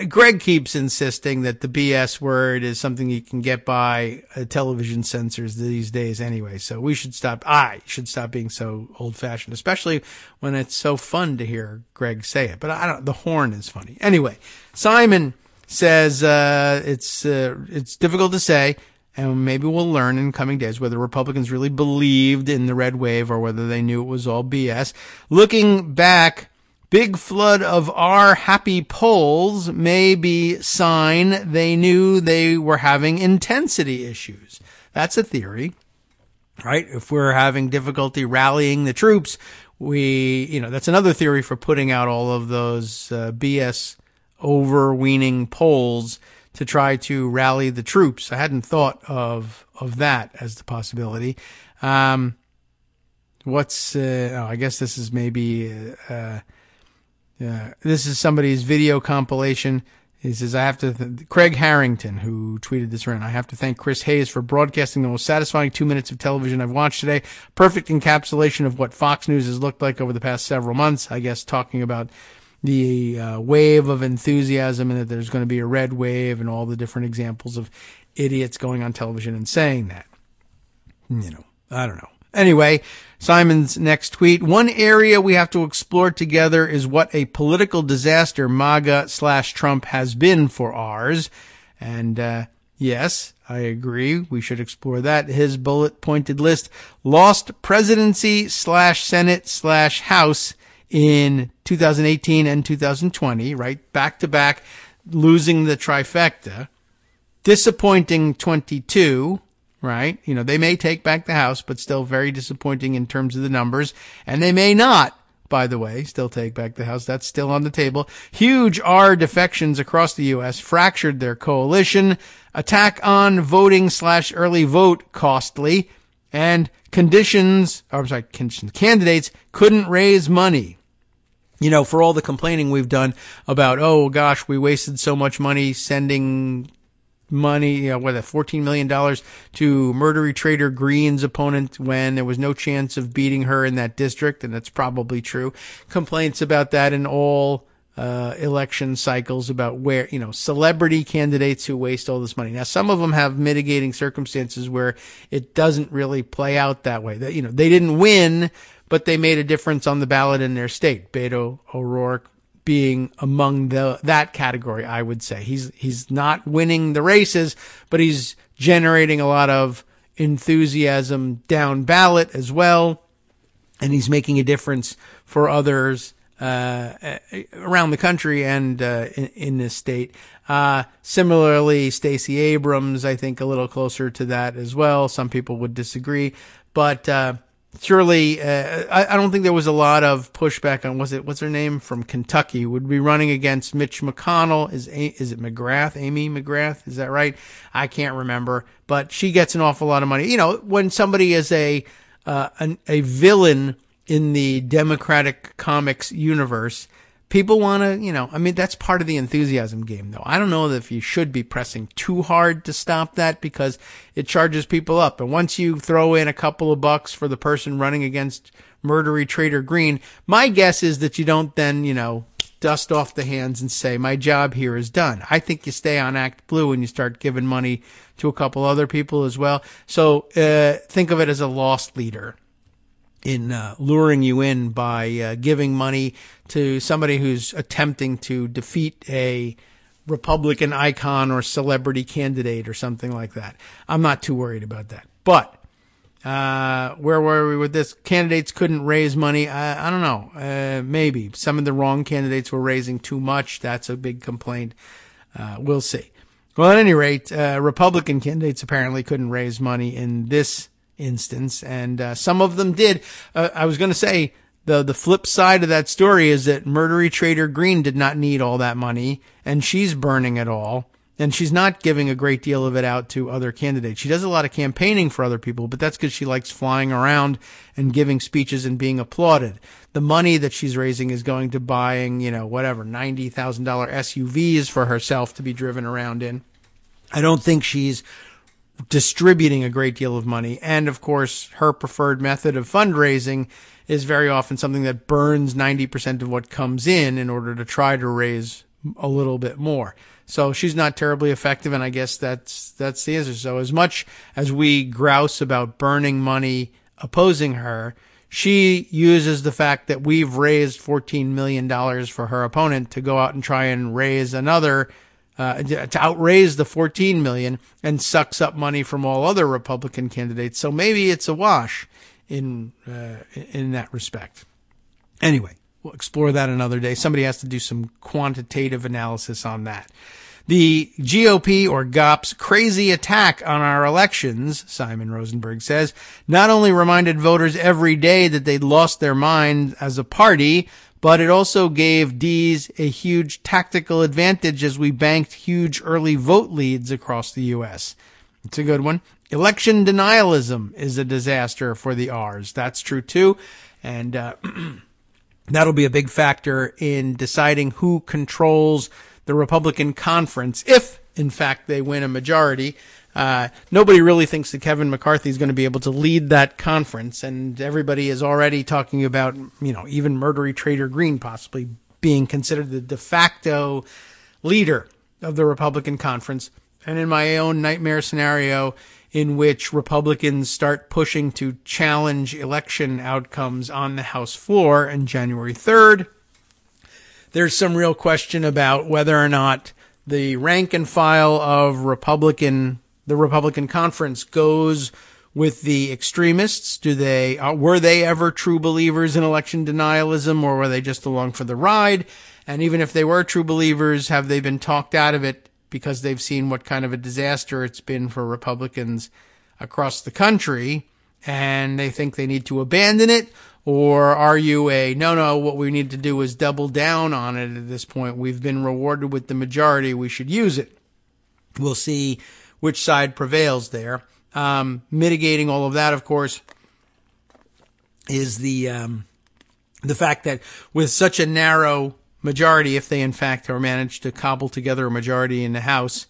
Greg keeps insisting that the BS word is something you can get by television censors these days anyway. So we should stop. I should stop being so old fashioned, especially when it's so fun to hear Greg say it. But I don't, the horn is funny. Anyway, Simon says, it's difficult to say. And maybe we'll learn in coming days whether Republicans really believed in the red wave or whether they knew it was all BS. Looking back, big flood of our happy polls may be sign they knew they were having intensity issues. That's a theory, right? If we're having difficulty rallying the troops, that's another theory for putting out all of those BS overweening polls to try to rally the troops. I hadn't thought of that as the possibility. I guess this is maybe, this is somebody's video compilation. He says, I have to, Craig Harrington, who tweeted this around, I have to thank Chris Hayes for broadcasting the most satisfying 2 minutes of television I've watched today. Perfect encapsulation of what Fox News has looked like over the past several months. I guess talking about the wave of enthusiasm and that there's going to be a red wave and all the different examples of idiots going on television and saying that. I don't know. Anyway, Simon's next tweet. One area we have to explore together is what a political disaster MAGA/Trump has been for ours. And yes, I agree. We should explore that. His bullet-pointed list: lost presidency/Senate/House in 2018 and 2020, right? Back to back, losing the trifecta. Disappointing 22, right? They may take back the House, but still very disappointing in terms of the numbers. And they may not, by the way, still take back the House. That's still on the table. Huge R defections across the U.S. fractured their coalition. Attack on voting/early vote costly. And candidates couldn't raise money. For all the complaining we've done about, oh gosh, we wasted so much money sending money, $14 million to murdery Trader Green's opponent when there was no chance of beating her in that district, and that's probably true. Complaints about that in all election cycles about where, celebrity candidates who waste all this money. Now, some of them have mitigating circumstances where it doesn't really play out that way. They didn't win, but they made a difference on the ballot in their state. Beto O'Rourke being among that category, I would say. He's not winning the races, but he's generating a lot of enthusiasm down ballot as well, and he's making a difference for others around the country and in this state. Similarly, Stacey Abrams, I think, a little closer to that as well. Some people would disagree, but surely, I don't think there was a lot of pushback on, what's her name from Kentucky, would be running against Mitch McConnell. Is it McGrath? Amy McGrath? Is that right? I can't remember, but she gets an awful lot of money. When somebody is a villain in the Democratic comics universe, people want to, that's part of the enthusiasm game, though. I don't know if you should be pressing too hard to stop that because it charges people up. And once you throw in a couple of bucks for the person running against murdery Trader Green, my guess is that you don't then, dust off the hands and say, my job here is done. I think you stay on Act Blue and you start giving money to a couple other people as well. So think of it as a lost leader in luring you in by giving money to somebody who's attempting to defeat a Republican icon or celebrity candidate or something like that. I'm not too worried about that. But where were we with this? Candidates couldn't raise money. I don't know. Maybe some of the wrong candidates were raising too much. That's a big complaint. We'll see. Well, at any rate, Republican candidates apparently couldn't raise money in this instance, and some of them did. I was going to say the flip side of that story is that Murdery Trader Green did not need all that money, and she's burning it all. And she's not giving a great deal of it out to other candidates. She does a lot of campaigning for other people, but that's because she likes flying around and giving speeches and being applauded. The money that she's raising is going to buying, $90,000 SUVs for herself to be driven around in. I don't think she's distributing a great deal of money. And of course, her preferred method of fundraising is very often something that burns 90% of what comes in order to try to raise a little bit more. So she's not terribly effective, and I guess that's the answer. So as much as we grouse about burning money opposing her, she uses the fact that we've raised $14 million for her opponent to go out and try and raise another, to outraise the $14 million, and sucks up money from all other Republican candidates. So maybe it's a wash in that respect. Anyway, we'll explore that another day. Somebody has to do some quantitative analysis on that. The GOP or GOP's crazy attack on our elections, Simon Rosenberg says, not only reminded voters every day that they'd lost their mind as a party, but it also gave D's a huge tactical advantage as we banked huge early vote leads across the U.S. It's a good one. Election denialism is a disaster for the R's. That's true too. And that'll be a big factor in deciding who controls the Republican conference, if, in fact, they win a majority. Nobody really thinks that Kevin McCarthy is going to be able to lead that conference, and everybody is already talking about, even Murdery Trader Green possibly being considered the de facto leader of the Republican conference. And in my own nightmare scenario, in which Republicans start pushing to challenge election outcomes on the House floor on January 3rd, there's some real question about whether or not the rank and file of the Republican conference goes with the extremists. Were they ever true believers in election denialism, or were they just along for the ride? And even if they were true believers, have they been talked out of it because they've seen what kind of a disaster it's been for Republicans across the country, and they think they need to abandon it? Or are you no, what we need to do is double down on it at this point. We've been rewarded with the majority. We should use it. We'll see which side prevails there. Mitigating all of that, of course, is the fact that with such a narrow majority, if they in fact are managed to cobble together a majority in the House,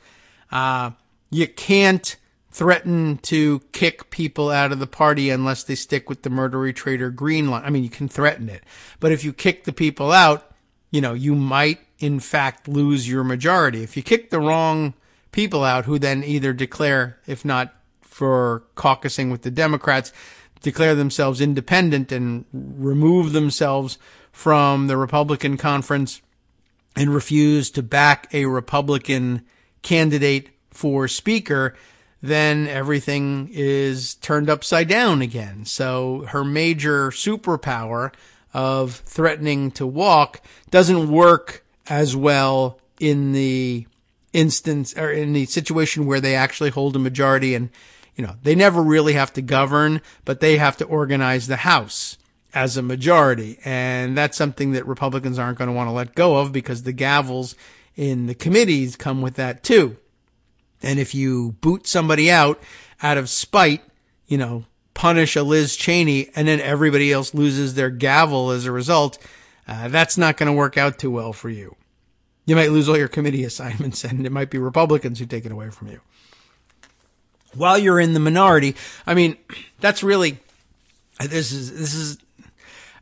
you can't threaten to kick people out of the party unless they stick with the Murdery Trader Green line. I mean, you can threaten it, but if you kick the people out, you might in fact lose your majority. If you kick the wrong people out, who then either declare, if not for caucusing with the Democrats, declare themselves independent and remove themselves from the Republican conference and refuse to back a Republican candidate for speaker, then everything is turned upside down again. So her major superpower of threatening to walk doesn't work as well in the instance or in the situation where they actually hold a majority, and they never really have to govern, but they have to organize the House as a majority. And that's something that Republicans aren't going to want to let go of, because the gavels in the committees come with that too. And if you boot somebody out of spite, punish a Liz Cheney, and then everybody else loses their gavel as a result, that's not going to work out too well for you. You might lose all your committee assignments, and it might be Republicans who take it away from you. While you're in the minority, that's really, this is,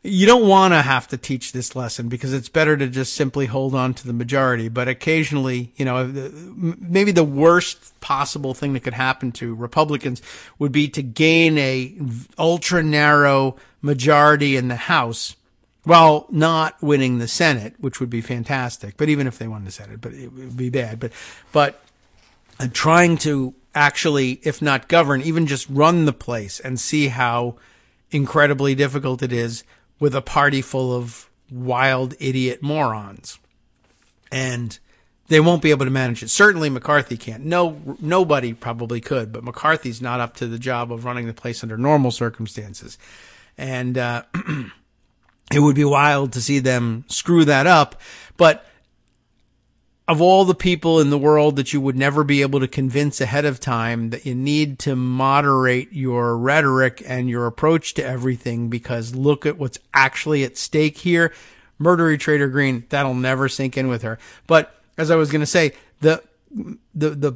you don't want to have to teach this lesson, because it's better to just simply hold on to the majority. But occasionally, maybe the worst possible thing that could happen to Republicans would be to gain a ultra narrow majority in the House while not winning the Senate, which would be fantastic. But even if they won the Senate, but it would be bad. But trying to actually, if not govern, even just run the place and see how incredibly difficult it is with a party full of wild idiot morons. And they won't be able to manage it. Certainly McCarthy can't. Nobody probably could, but McCarthy's not up to the job of running the place under normal circumstances. And it would be wild to see them screw that up. But of all the people in the world that you would never be able to convince ahead of time, that you need to moderate your rhetoric and your approach to everything, because look at what's actually at stake here. Murdery Trader Green, that'll never sink in with her. But as I was going to say, the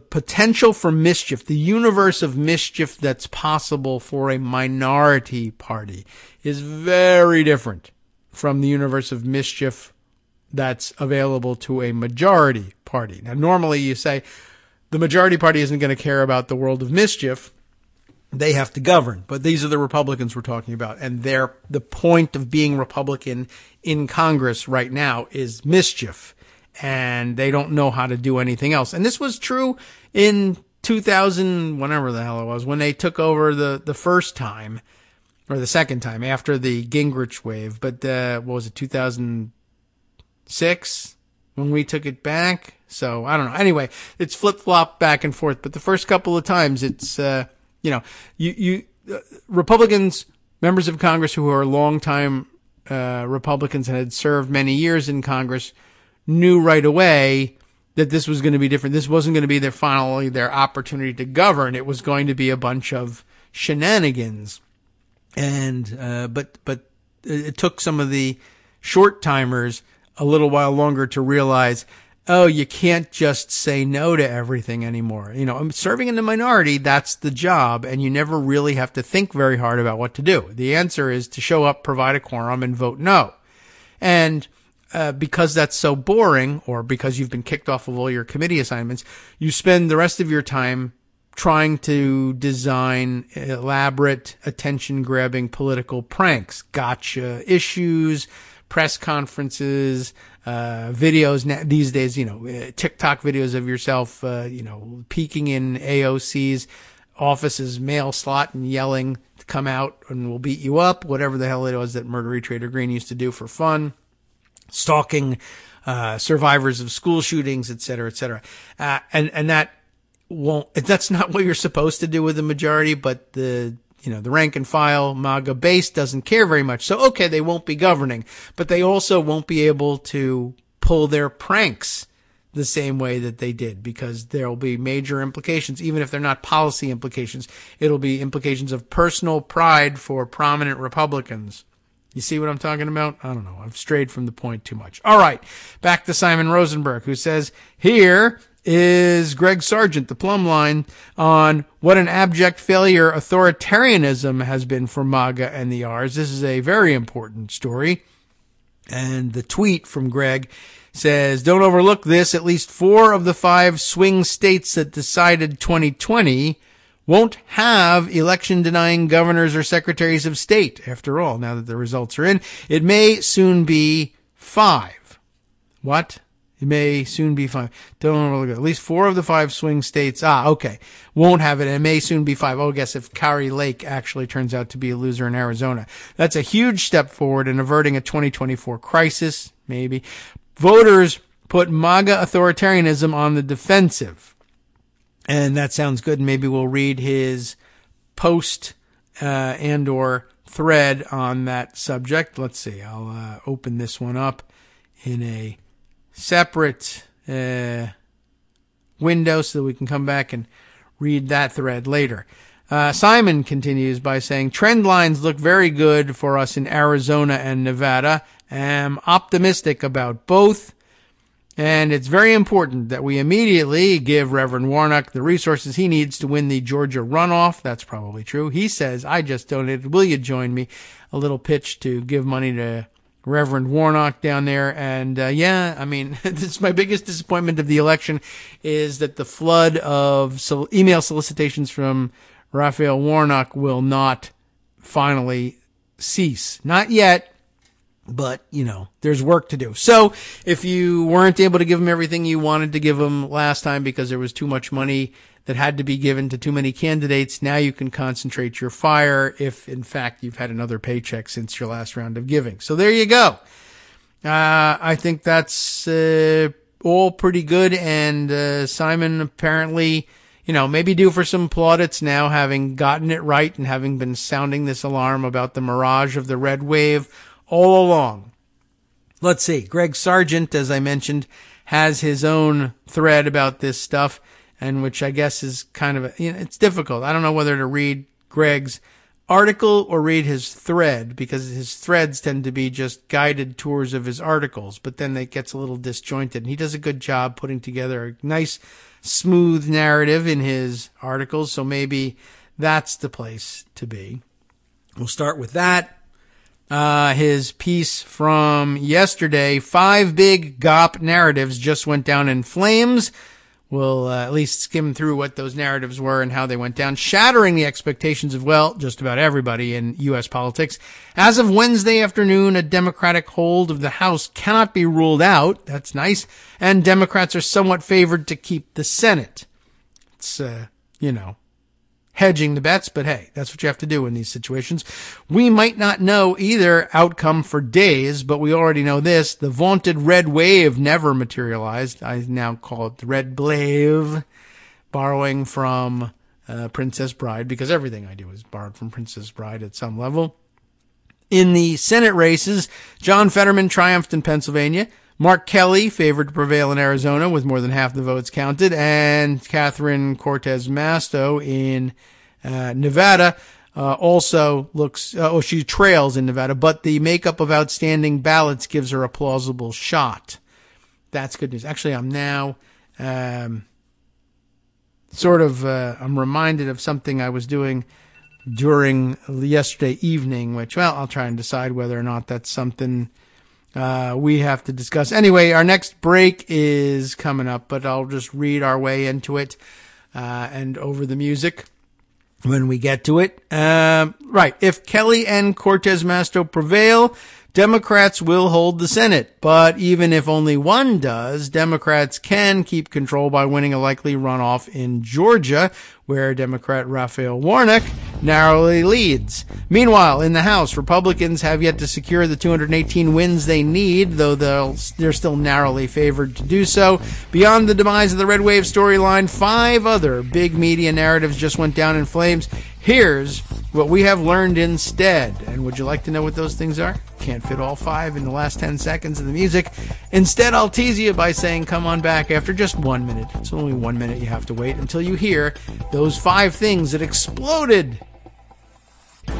potential for mischief, the universe of mischief that's possible for a minority party is very different from the universe of mischief that's available to a majority party. Now, normally you say the majority party isn't going to care about the world of mischief. They have to govern. But these are the Republicans we're talking about. And the point of being Republican in Congress right now is mischief. And they don't know how to do anything else. And this was true in 2000, whenever the hell it was, when they took over the first time, or the second time, after the Gingrich wave. But what was it, 2006, when we took it back? So, I don't know. Anyway, it's flip-flop back and forth. But the first couple of times, it's, Republicans, members of Congress who are longtime Republicans and had served many years in Congress, knew right away that this was going to be different. This wasn't going to be their opportunity to govern. It was going to be a bunch of shenanigans. And, but it took some of the short timers a little while longer to realize, oh, you can't just say no to everything anymore. Serving in the minority, that's the job, and you never really have to think very hard about what to do. The answer is to show up, provide a quorum, and vote no. And because that's so boring, or because you've been kicked off of all your committee assignments, you spend the rest of your time trying to design elaborate, attention-grabbing political pranks, gotcha issues, press conferences, videos. These days, TikTok videos of yourself, peeking in AOC's office's mail slot and yelling to come out and we'll beat you up, whatever the hell it was that Murdery Trader Green used to do for fun. Stalking survivors of school shootings, et cetera, et cetera. And that's not what you're supposed to do with the majority, but the rank and file MAGA base doesn't care very much. So, okay, they won't be governing, but they also won't be able to pull their pranks the same way that they did, because there'll be major implications, even if they're not policy implications. It'll be implications of personal pride for prominent Republicans. You see what I'm talking about? I don't know. I've strayed from the point too much. All right. Back to Simon Rosenberg, who says, here is Greg Sargent, the plumb line, on what an abject failure authoritarianism has been for MAGA and the R's. This is a very important story. And the tweet from Greg says, don't overlook this. At least 4 of the 5 swing states that decided 2020 won't have election-denying governors or secretaries of state. After all, now that the results are in, it may soon be 5. What? It may soon be 5. Don't really go. At least 4 of the 5 swing states, okay, won't have it. It may soon be 5. I guess if Kari Lake actually turns out to be a loser in Arizona. That's a huge step forward in averting a 2024 crisis, maybe. Voters put MAGA authoritarianism on the defensive. And that sounds good. Maybe we'll read his post and or thread on that subject. Let's see. I'll open this one up in a separate window so that we can come back and read that thread later. Simon continues by saying, trend lines look very good for us in Arizona and Nevada. I'm optimistic about both. And it's very important that we immediately give Reverend Warnock the resources he needs to win the Georgia runoff. That's probably true. He says, I just donated. Will you join me? A little pitch to give money to Reverend Warnock down there. And, this is my biggest disappointment of the election, is that the flood of email solicitations from Raphael Warnock will not finally cease. Not yet. But, there's work to do. So if you weren't able to give him everything you wanted to give him last time because there was too much money that had to be given to too many candidates, now you can concentrate your fire if, in fact, you've had another paycheck since your last round of giving. So there you go. I think that's all pretty good, and Simon apparently, maybe due for some plaudits now, having gotten it right and having been sounding this alarm about the mirage of the red wave all along. Let's see. Greg Sargent, as I mentioned, has his own thread about this stuff, and which I guess is kind of it's difficult. I don't know whether to read Greg's article or read his thread, because his threads tend to be just guided tours of his articles, but then it gets a little disjointed. And he does a good job putting together a nice, smooth narrative in his articles, so maybe that's the place to be. We'll start with that. His piece from yesterday, 5 big GOP narratives just went down in flames. We'll at least skim through what those narratives were and how they went down, shattering the expectations of, just about everybody in U.S. politics. As of Wednesday afternoon, a Democratic hold of the House cannot be ruled out. That's nice. And Democrats are somewhat favored to keep the Senate. It's, hedging the bets, but hey, that's what you have to do in these situations. We might not know either outcome for days, but we already know this. The vaunted red wave never materialized. I now call it the red blave, borrowing from Princess Bride, because everything I do is borrowed from Princess Bride at some level. In the Senate races, John Fetterman triumphed in Pennsylvania. Mark Kelly favored to prevail in Arizona with more than half the votes counted, and Catherine Cortez Masto in Nevada also looks, she trails in Nevada, but the makeup of outstanding ballots gives her a plausible shot. That's good news. Actually, I'm now I'm reminded of something I was doing during yesterday evening, which, I'll try and decide whether or not that's something we have to discuss. Anyway, our next break is coming up, but I'll just read our way into it and over the music when we get to it. Right. If Kelly and Cortez Masto prevail, Democrats will hold the Senate. But even if only one does, Democrats can keep control by winning a likely runoff in Georgia, where Democrat Raphael Warnock narrowly leads. Meanwhile, in the House, Republicans have yet to secure the 218 wins they need, though they're still narrowly favored to do so. Beyond the demise of the red wave storyline, 5 other big media narratives just went down in flames. Here's what we have learned instead. And would you like to know what those things are? Can't fit all 5 in the last 10 seconds of the music. Instead, I'll tease you by saying come on back after just 1 minute. It's only 1 minute you have to wait until you hear those 5 things that exploded. All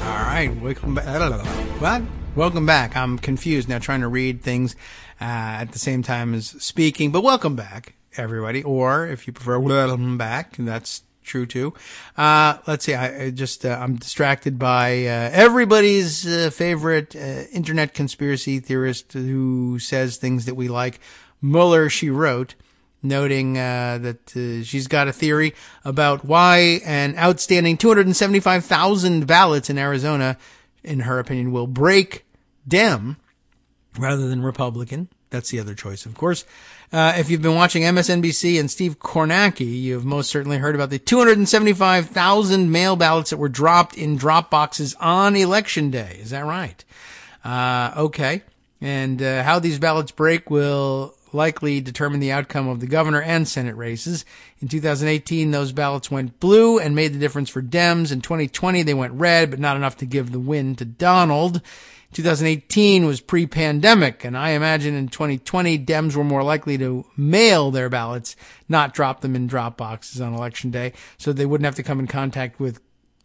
right, welcome back. What? Welcome back. I'm confused now, trying to read things at the same time as speaking, but welcome back, everybody. Or if you prefer, welcome back. That's true too. Let's see. I'm distracted by everybody's favorite internet conspiracy theorist who says things that we like. Mueller, she wrote, noting that she's got a theory about why an outstanding 275,000 ballots in Arizona, in her opinion, will break Dem rather than Republican. That's the other choice, of course. If you've been watching MSNBC and Steve Kornacki, you've most certainly heard about the 275,000 mail ballots that were dropped in drop boxes on Election Day. Is that right? Okay. And how these ballots break will likely determine the outcome of the governor and Senate races. In 2018, those ballots went blue and made the difference for Dems. In 2020, they went red, but not enough to give the win to Donald. 2018 was pre-pandemic, and I imagine in 2020, Dems were more likely to mail their ballots, not drop them in drop boxes on Election Day, so they wouldn't have to come in contact with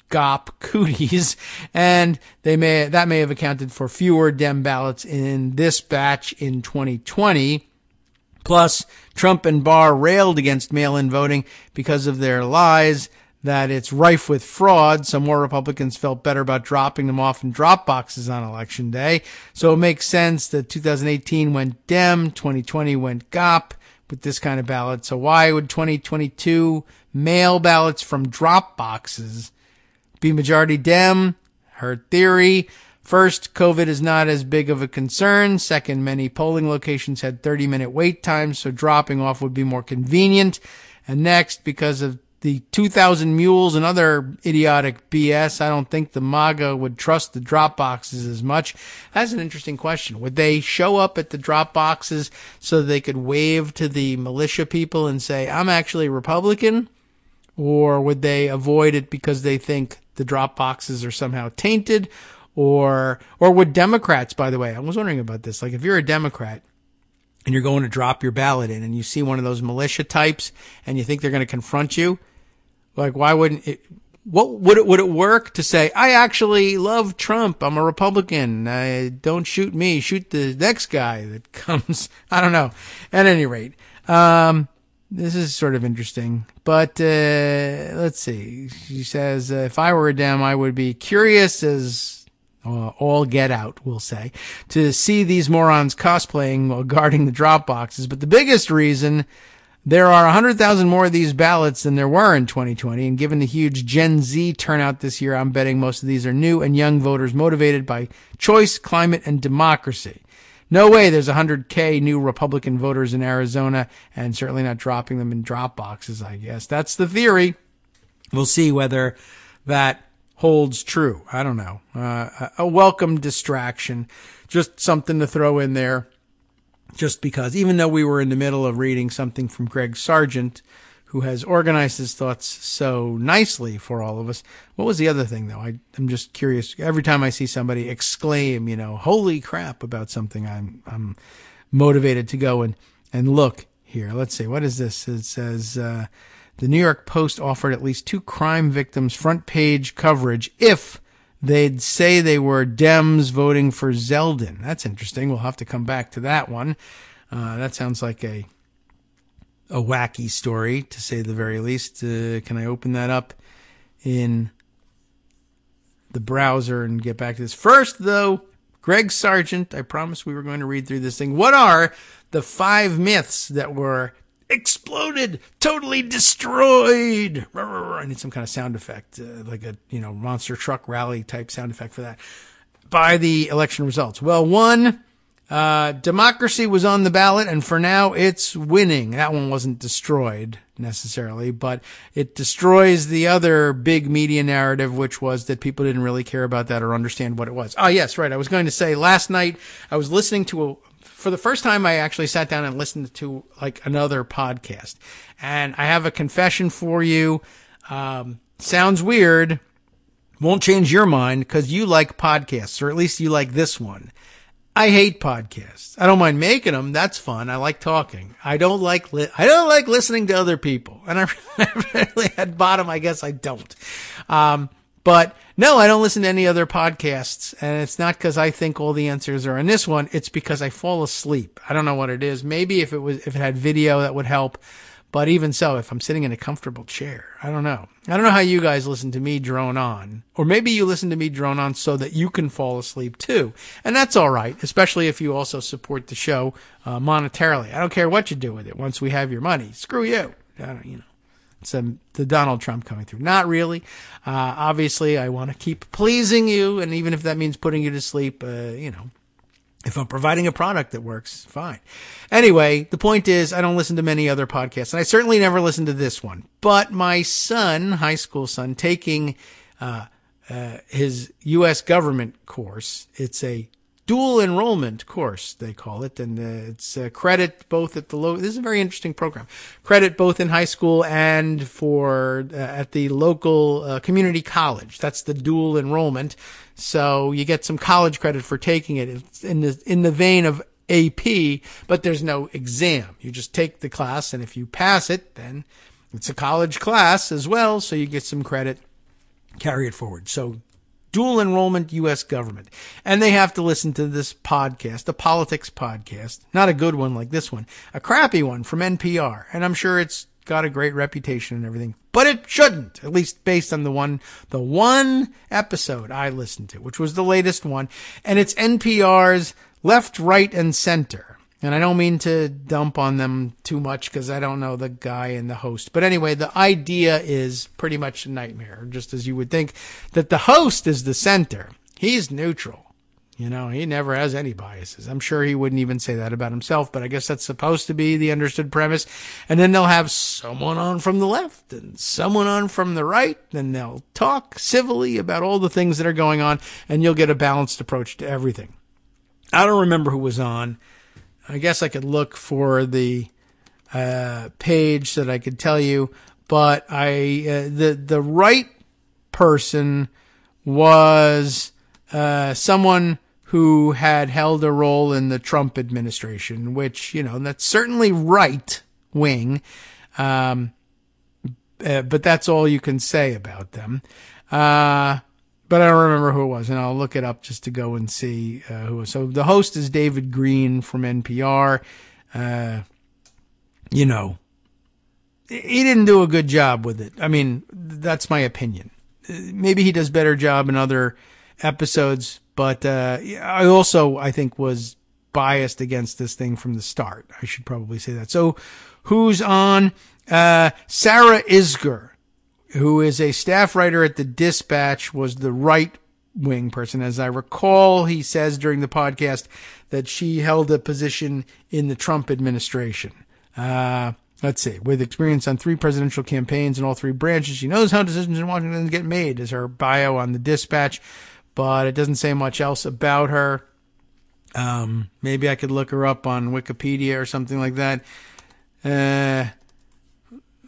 GOP cooties, and that may have accounted for fewer Dem ballots in this batch in 2020. Plus, Trump and Barr railed against mail-in voting because of their lies that it's rife with fraud, so more Republicans felt better about dropping them off in drop boxes on Election Day. So it makes sense that 2018 went Dem, 2020 went GOP with this kind of ballot. So why would 2022 mail ballots from drop boxes be majority Dem? Her theory: first, COVID is not as big of a concern. Second, many polling locations had 30-minute wait times, so dropping off would be more convenient. And next, because of the 2,000 mules and other idiotic BS, I don't think the MAGA would trust the drop boxes as much. That's an interesting question. Would they show up at the drop boxes so they could wave to the militia people and say, I'm actually Republican? Or would they avoid it because they think the drop boxes are somehow tainted? Or would Democrats, by the way, I was wondering about this, like if you're a Democrat and you're going to drop your ballot in and you see one of those militia types and you think they're going to confront you, like why wouldn't it, would it work to say, I actually love Trump, I'm a Republican, don't shoot me, shoot the next guy that comes, I don't know. At any rate, this is sort of interesting, but let's see. She says, if I were a Dem, I would be curious as all get out, we'll say, to see these morons cosplaying while guarding the drop boxes. But the biggest reason, there are 100,000 more of these ballots than there were in 2020. And given the huge Gen Z turnout this year, I'm betting most of these are new and young voters motivated by choice, climate, and democracy. No way there's 100K new Republican voters in Arizona, and certainly not dropping them in drop boxes, I guess. That's the theory. We'll see whether that holds true. I don't know. A welcome distraction. Just something to throw in there. Just because, even though we were in the middle of reading something from Greg Sargent, who has organized his thoughts so nicely for all of us. What was the other thing, though? I'm just curious. Every time I see somebody exclaim, holy crap about something, I'm motivated to go and look here. Let's see. What is this? It says, the New York Post offered at least 2 crime victims front page coverage if they'd say they were Dems voting for Zeldin. That's interesting. We'll have to come back to that one. That sounds like a wacky story, to say the very least. Can I open that up in the browser and get back to this? First, though, Greg Sargent, I promised we were going to read through this thing. What are the 5 myths that were exploded, totally destroyed? I need some kind of sound effect, like a monster truck rally type sound effect for that, by the election results. Well, 1, democracy was on the ballot, and for now it's winning. That one wasn't destroyed necessarily, but it destroys the other big media narrative, which was that people didn't really care about that or understand what it was. Oh, yes, right. I was going to say, last night I was listening to for the first time, I actually sat down and listened to like another podcast, and I have a confession for you. Sounds weird. Won't change your mind because you like podcasts, or at least you like this one. I hate podcasts. I don't mind making them. That's fun. I like talking. I don't like listening to other people. And I really, at bottom, I guess I don't. But no, I don't listen to any other podcasts. And it's not because I think all the answers are in this one. It's because I fall asleep. I don't know what it is. Maybe if it had video, that would help. But even so, if I'm sitting in a comfortable chair, I don't know. I don't know how you guys listen to me drone on. Or maybe you listen to me drone on so that you can fall asleep too. And that's all right, especially if you also support the show monetarily. I don't care what you do with it once we have your money. Screw you. It's the Donald Trump coming through. Not really. Obviously, I want to keep pleasing you, and even if that means putting you to sleep, if I'm providing a product that works, fine. Anyway, the point is, I don't listen to many other podcasts, and I certainly never listened to this one. But my son, high school son, taking his U.S. government course, it's a dual enrollment course, they call it, and it's credit both at the this is a very interesting program. Credit both in high school and for at the local community college. That's the dual enrollment. So you get some college credit for taking it. It's in the vein of AP, but there's no exam. You just take the class, and if you pass it, then it's a college class as well, so you get some credit, carry it forward. So dual enrollment, U.S. government. And they have to listen to this podcast, a politics podcast. Not a good one like this one. A crappy one from NPR. And I'm sure it's got a great reputation and everything. But it shouldn't, at least based on the one episode I listened to, which was the latest one. And it's NPR's Left, Right, and Center. And I don't mean to dump on them too much because I don't know the guy and the host. But anyway, the idea is pretty much a nightmare, just as you would think that the host is the center. He's neutral. You know, he never has any biases. I'm sure he wouldn't even say that about himself, but I guess that's supposed to be the understood premise. And then they'll have someone on from the left and someone on from the right, and they'll talk civilly about all the things that are going on, and you'll get a balanced approach to everything. I don't remember who was on. I guess I could look for the page so that I could tell you, but the right person was someone who had held a role in the Trump administration, which, you know, that's certainly right wing. But that's all you can say about them. But I don't remember who it was, and I'll look it up just to go and see who it was. So the host is David Green from NPR. You know, he didn't do a good job with it. I mean, that's my opinion. Maybe he does better job in other episodes, but I think was biased against this thing from the start. I should probably say that. So who's on? Sarah Isgur, who is a staff writer at the Dispatch, was the right-wing person. As I recall, he says during the podcast that she held a position in the Trump administration. Let's see. With experience on 3 presidential campaigns in all 3 branches, she knows how decisions in Washington get made, is her bio on the Dispatch. But it doesn't say much else about her. Maybe I could look her up on Wikipedia or something like that.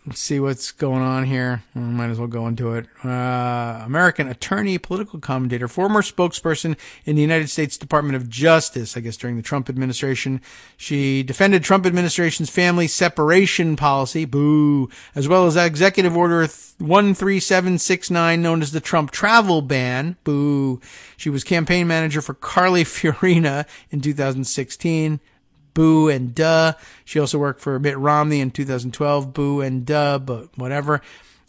Let's see what's going on here. Might as well go into it. American attorney, political commentator, former spokesperson in the United States Department of Justice, I guess during the Trump administration. She defended Trump administration's family separation policy, boo, as well as Executive Order 13769, known as the Trump travel ban, boo. She was campaign manager for Carly Fiorina in 2016. Boo and duh. She also worked for Mitt Romney in 2012. Boo and duh, but whatever.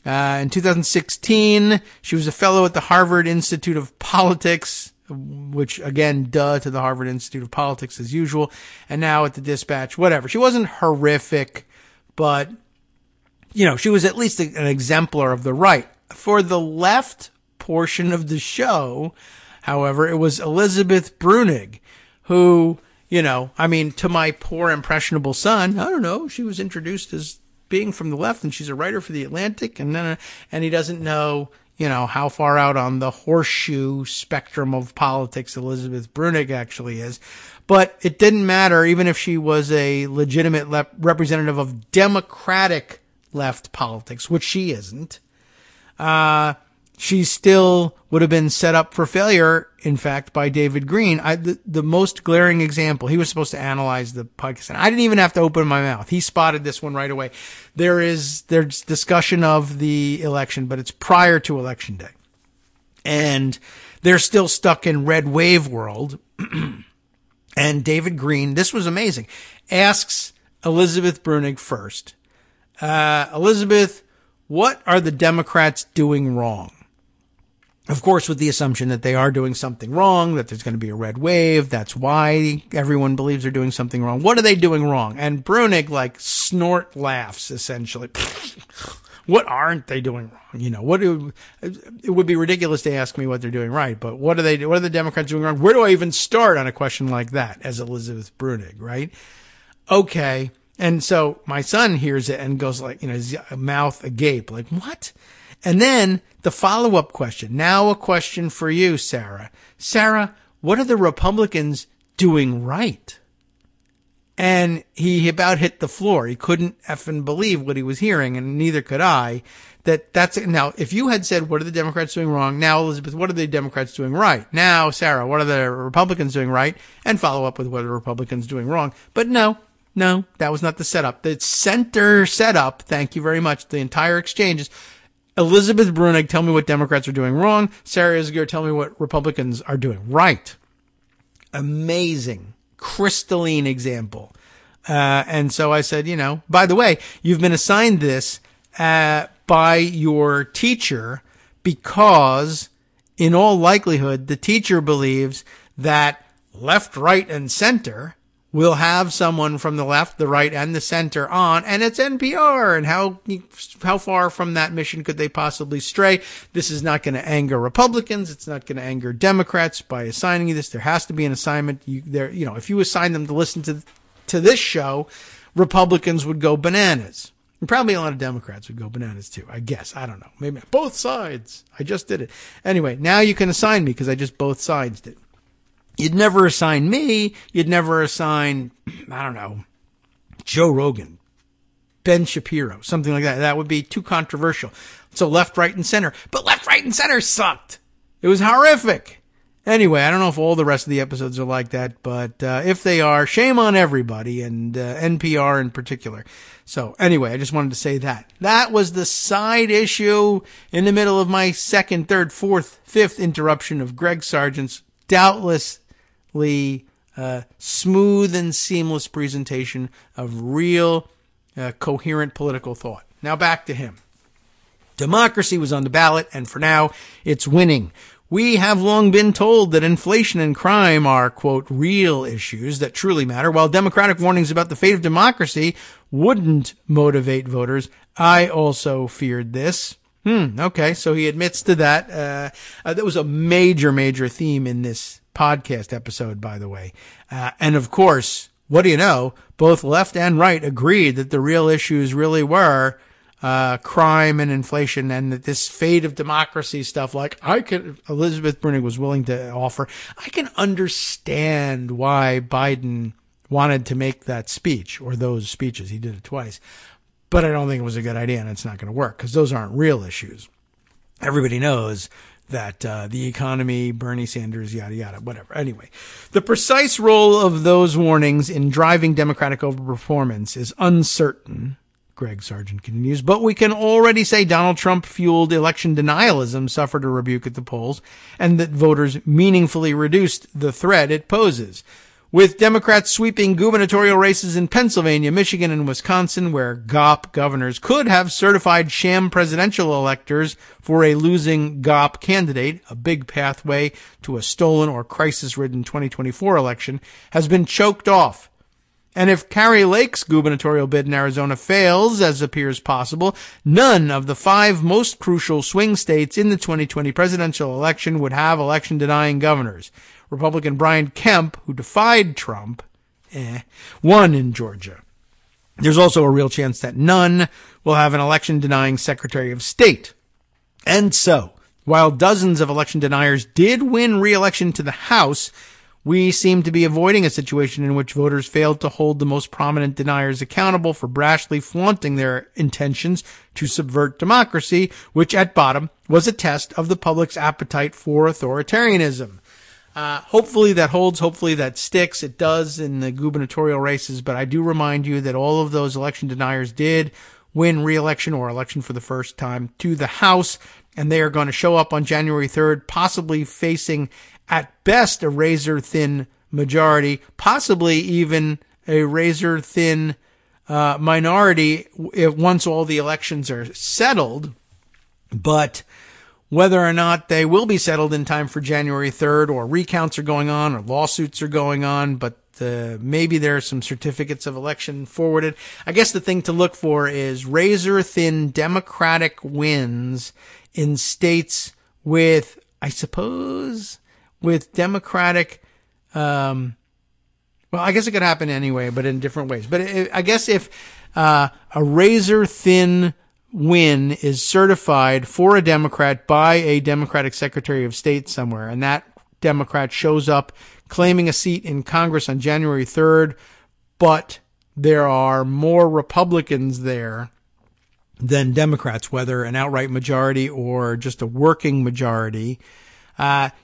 In 2016, she was a fellow at the Harvard Institute of Politics, which, again, duh to the Harvard Institute of Politics as usual. And now at the Dispatch, whatever. She wasn't horrific, but, you know, she was at least an exemplar of the right. For the left portion of the show, however, it was Elizabeth Bruenig, who, you know, I mean, to my poor impressionable son, I don't know, she was introduced as being from the left, and she's a writer for The Atlantic, and he doesn't know, you know, how far out on the horseshoe spectrum of politics Elizabeth Bruenig actually is. But it didn't matter, even if she was a legitimate representative of Democratic left politics, which she isn't. She still would have been set up for failure, in fact, by David Green. The most glaring example, he was supposed to analyze the podcast, and I didn't even have to open my mouth. He spotted this one right away. There's discussion of the election, but it's prior to Election Day. And they're still stuck in red wave world. And David Green, this was amazing, asks Elizabeth Bruenig first, Elizabeth, what are the Democrats doing wrong? Of course, with the assumption that they are doing something wrong, that there's going to be a red wave. That's why everyone believes they're doing something wrong. What are they doing wrong? And Bruenig, like, snort laughs, essentially. What aren't they doing wrong? You know, it would be ridiculous to ask me what they're doing right, but what are the Democrats doing wrong? Where do I even start on a question like that as Elizabeth Bruenig, right? Okay. And so my son hears it and goes like, you know, his mouth agape, like, what? And then the follow-up question. Now a question for you, Sarah. Sarah, what are the Republicans doing right? And he about hit the floor. He couldn't effing believe what he was hearing, and neither could I. That's it. Now, if you had said, what are the Democrats doing wrong? Now, Elizabeth, what are the Democrats doing right? Now, Sarah, what are the Republicans doing right? And follow up with what are the Republicans doing wrong? But no, that was not the setup. The center setup, thank you very much, the entire exchange is Elizabeth Bruenig, tell me what Democrats are doing wrong. Sarah Isgur, tell me what Republicans are doing right. Amazing, crystalline example. And so I said, you know, by the way, you've been assigned this by your teacher because in all likelihood, the teacher believes that left, right, and center, we'll have someone from the left, the right, and the center on, and it's NPR. And how far from that mission could they possibly stray? This is not going to anger Republicans. It's not going to anger Democrats by assigning you this. There has to be an assignment. If you assign them to listen to this show, Republicans would go bananas. And probably a lot of Democrats would go bananas too, I guess. I don't know. Maybe both sides. I just did it. Anyway, now you can assign me because I just both sides did. You'd never assign me. You'd never assign, I don't know, Joe Rogan, Ben Shapiro, something like that. That would be too controversial. So left, right, and center. But left, right, and center sucked. It was horrific. Anyway, I don't know if all the rest of the episodes are like that, but if they are, shame on everybody, and NPR in particular. So anyway, I just wanted to say that. That was the side issue in the middle of my second, third, fourth, fifth interruption of Greg Sargent's doubtlessly smooth and seamless presentation of real, coherent political thought. Now back to him. Democracy was on the ballot, and for now, it's winning. We have long been told that inflation and crime are, quote, real issues that truly matter, while Democratic warnings about the fate of democracy wouldn't motivate voters. I also feared this. Okay, so he admits to that. That was a major, major theme in this podcast episode, by the way. And of course, what do you know? Both left and right agreed that the real issues really were crime and inflation, and that this fate of democracy stuff, Elizabeth Brunig was willing to offer. I can understand why Biden wanted to make that speech, or those speeches. He did it twice. But I don't think it was a good idea, and it's not going to work, because those aren't real issues. Everybody knows that the economy, Bernie Sanders, yada, yada, whatever. Anyway, the precise role of those warnings in driving Democratic overperformance is uncertain, Greg Sargent continues, but we can already say Donald Trump-fueled election denialism suffered a rebuke at the polls, and that voters meaningfully reduced the threat it poses. With Democrats sweeping gubernatorial races in Pennsylvania, Michigan, and Wisconsin, where GOP governors could have certified sham presidential electors for a losing GOP candidate, a big pathway to a stolen or crisis-ridden 2024 election, has been choked off. And if Kari Lake's gubernatorial bid in Arizona fails, as appears possible, none of the 5 most crucial swing states in the 2020 presidential election would have election-denying governors. Republican Brian Kemp, who defied Trump, won in Georgia. There's also a real chance that none will have an election-denying Secretary of State. And so, while dozens of election deniers did win re-election to the House, we seem to be avoiding a situation in which voters failed to hold the most prominent deniers accountable for brashly flaunting their intentions to subvert democracy, which at bottom was a test of the public's appetite for authoritarianism. Hopefully that holds. Hopefully that sticks. It does in the gubernatorial races, but I do remind you that all of those election deniers did win re-election or election for the first time to the House, and they are going to show up on January 3rd, possibly facing at best a razor-thin majority, possibly even a razor-thin minority once all the elections are settled. But whether or not they will be settled in time for January 3rd, or recounts are going on, or lawsuits are going on, but maybe there are some certificates of election forwarded. I guess the thing to look for is razor-thin Democratic wins in states with, I suppose, with Democratic, well, I guess it could happen anyway, but in different ways. But I guess if a razor-thin win is certified for a Democrat by a Democratic Secretary of State somewhere, and that Democrat shows up claiming a seat in Congress on January 3rd, but there are more Republicans there than Democrats, whether an outright majority or just a working majority,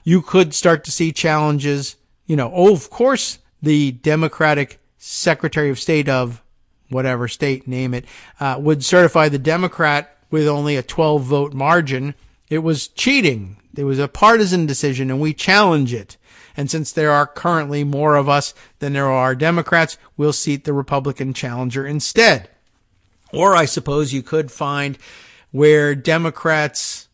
you could start to see challenges. Of course, the Democratic Secretary of State of whatever state, name it, would certify the Democrat with only a 12-vote margin. It was cheating. It was a partisan decision, and we challenge it. And since there are currently more of us than there are Democrats, we'll seat the Republican challenger instead. Or I suppose you could find where Democrats,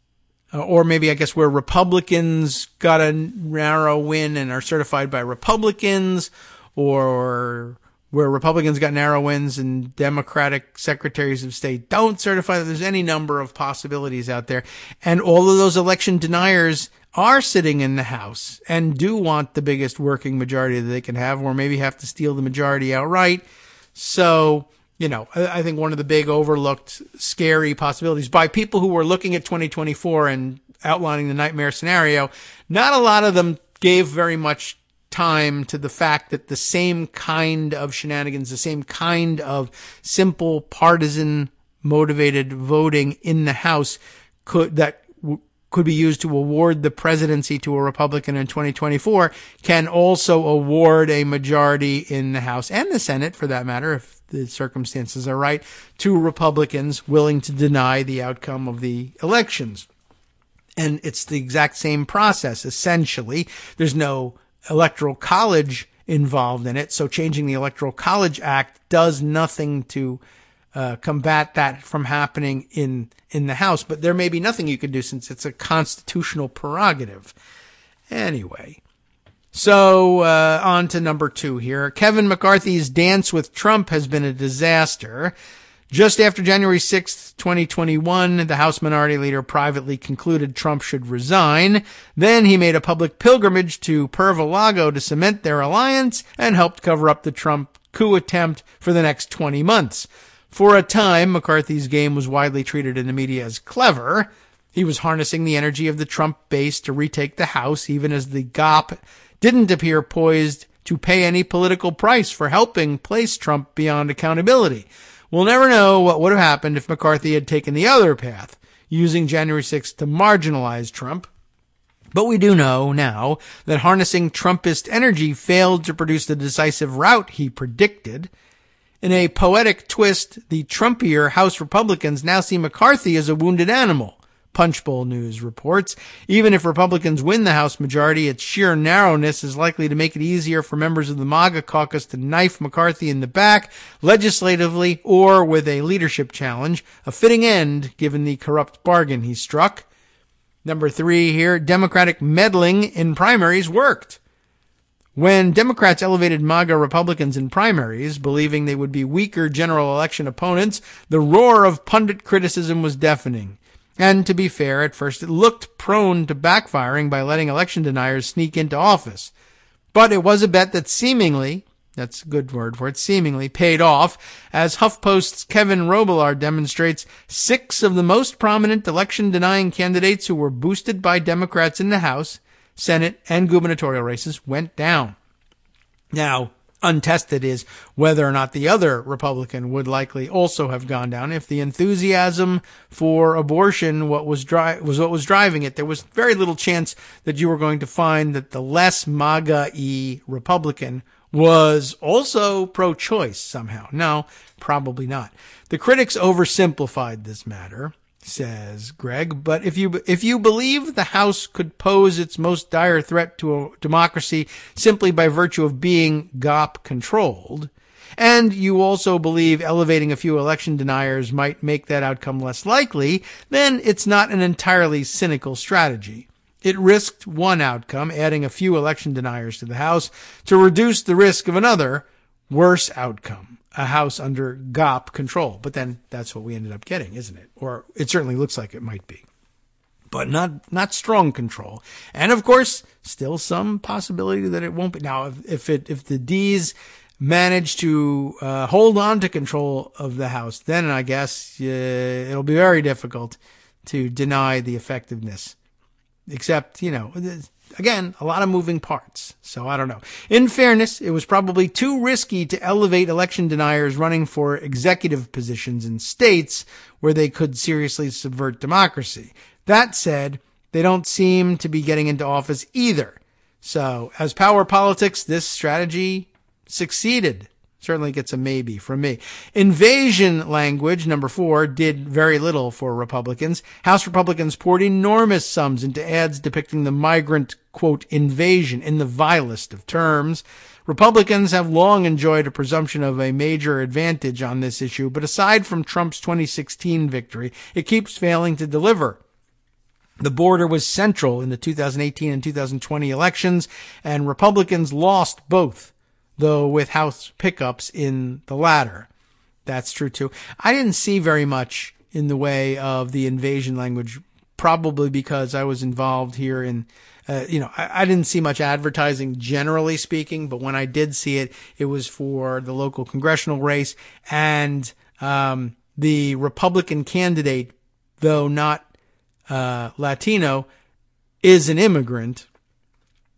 or maybe I guess where Republicans got a narrow win and are certified by Republicans, or where Republicans got narrow wins and Democratic secretaries of state don't certify. There's any number of possibilities out there. And all of those election deniers are sitting in the House and do want the biggest working majority that they can have, or maybe have to steal the majority outright. So, I think one of the big overlooked scary possibilities by people who were looking at 2024 and outlining the nightmare scenario, not a lot of them gave very much time to the fact that the same kind of shenanigans, the same kind of simple partisan motivated voting in the House could be used to award the presidency to a Republican in 2024 can also award a majority in the House and the Senate, for that matter, if the circumstances are right, to Republicans willing to deny the outcome of the elections. And it's the exact same process, essentially. There's no Electoral College involved in it, so changing the Electoral College Act does nothing to combat that from happening in the House. But there may be nothing you could do since it's a constitutional prerogative. Anyway, so on to number 2 here. Kevin McCarthy's dance with Trump has been a disaster. Just after January 6th, 2021, the House Minority Leader privately concluded Trump should resign. Then he made a public pilgrimage to Puerto to cement their alliance and helped cover up the Trump coup attempt for the next 20 months. For a time, McCarthy's game was widely treated in the media as clever. He was harnessing the energy of the Trump base to retake the House, even as the GOP didn't appear poised to pay any political price for helping place Trump beyond accountability. We'll never know what would have happened if McCarthy had taken the other path, using January 6th to marginalize Trump. But we do know now that harnessing Trumpist energy failed to produce the decisive rout he predicted. In a poetic twist, the Trumpier House Republicans now see McCarthy as a wounded animal. Punchbowl News reports, even if Republicans win the House majority, its sheer narrowness is likely to make it easier for members of the MAGA caucus to knife McCarthy in the back, legislatively or with a leadership challenge, a fitting end given the corrupt bargain he struck. Number 3 here, Democratic meddling in primaries worked. When Democrats elevated MAGA Republicans in primaries, believing they would be weaker general election opponents, the roar of pundit criticism was deafening. And to be fair, at first it looked prone to backfiring by letting election deniers sneak into office. But it was a bet that seemingly, that's a good word for it, seemingly paid off, as HuffPost's Kevin Robillard demonstrates. 6 of the most prominent election-denying candidates who were boosted by Democrats in the House, Senate, and gubernatorial races went down. Now, untested is whether or not the other Republican would likely also have gone down. If the enthusiasm for abortion was what was driving it, there was very little chance that you were going to find that the less MAGA-y Republican was also pro-choice somehow. No, probably not. The critics oversimplified this matter, says Greg, but if you believe the House could pose its most dire threat to a democracy simply by virtue of being GOP controlled, and you also believe elevating a few election deniers might make that outcome less likely, then it's not an entirely cynical strategy. It risked one outcome, adding a few election deniers to the House, to reduce the risk of another, worse outcome, a House under GOP control. But then that's what we ended up getting, isn't it? Or it certainly looks like it might be. But not strong control. And of course, still some possibility that it won't be. Now, if the D's manage to hold on to control of the House, then I guess it'll be very difficult to deny the effectiveness. Except, again, a lot of moving parts. So I don't know. In fairness, it was probably too risky to elevate election deniers running for executive positions in states where they could seriously subvert democracy. That said, they don't seem to be getting into office either. So as power politics, this strategy succeeded. Certainly gets a maybe from me. Invasion language, number 4, did very little for Republicans. House Republicans poured enormous sums into ads depicting the migrant, quote, invasion in the vilest of terms. Republicans have long enjoyed a presumption of a major advantage on this issue, but aside from Trump's 2016 victory, it keeps failing to deliver. The border was central in the 2018 and 2020 elections, and Republicans lost both. though with House pickups in the latter. That's true too. I didn't see very much in the way of the invasion language, probably because I was involved here in, I didn't see much advertising generally speaking, but when I did see it, it was for the local congressional race, and the Republican candidate, though not Latino, is an immigrant,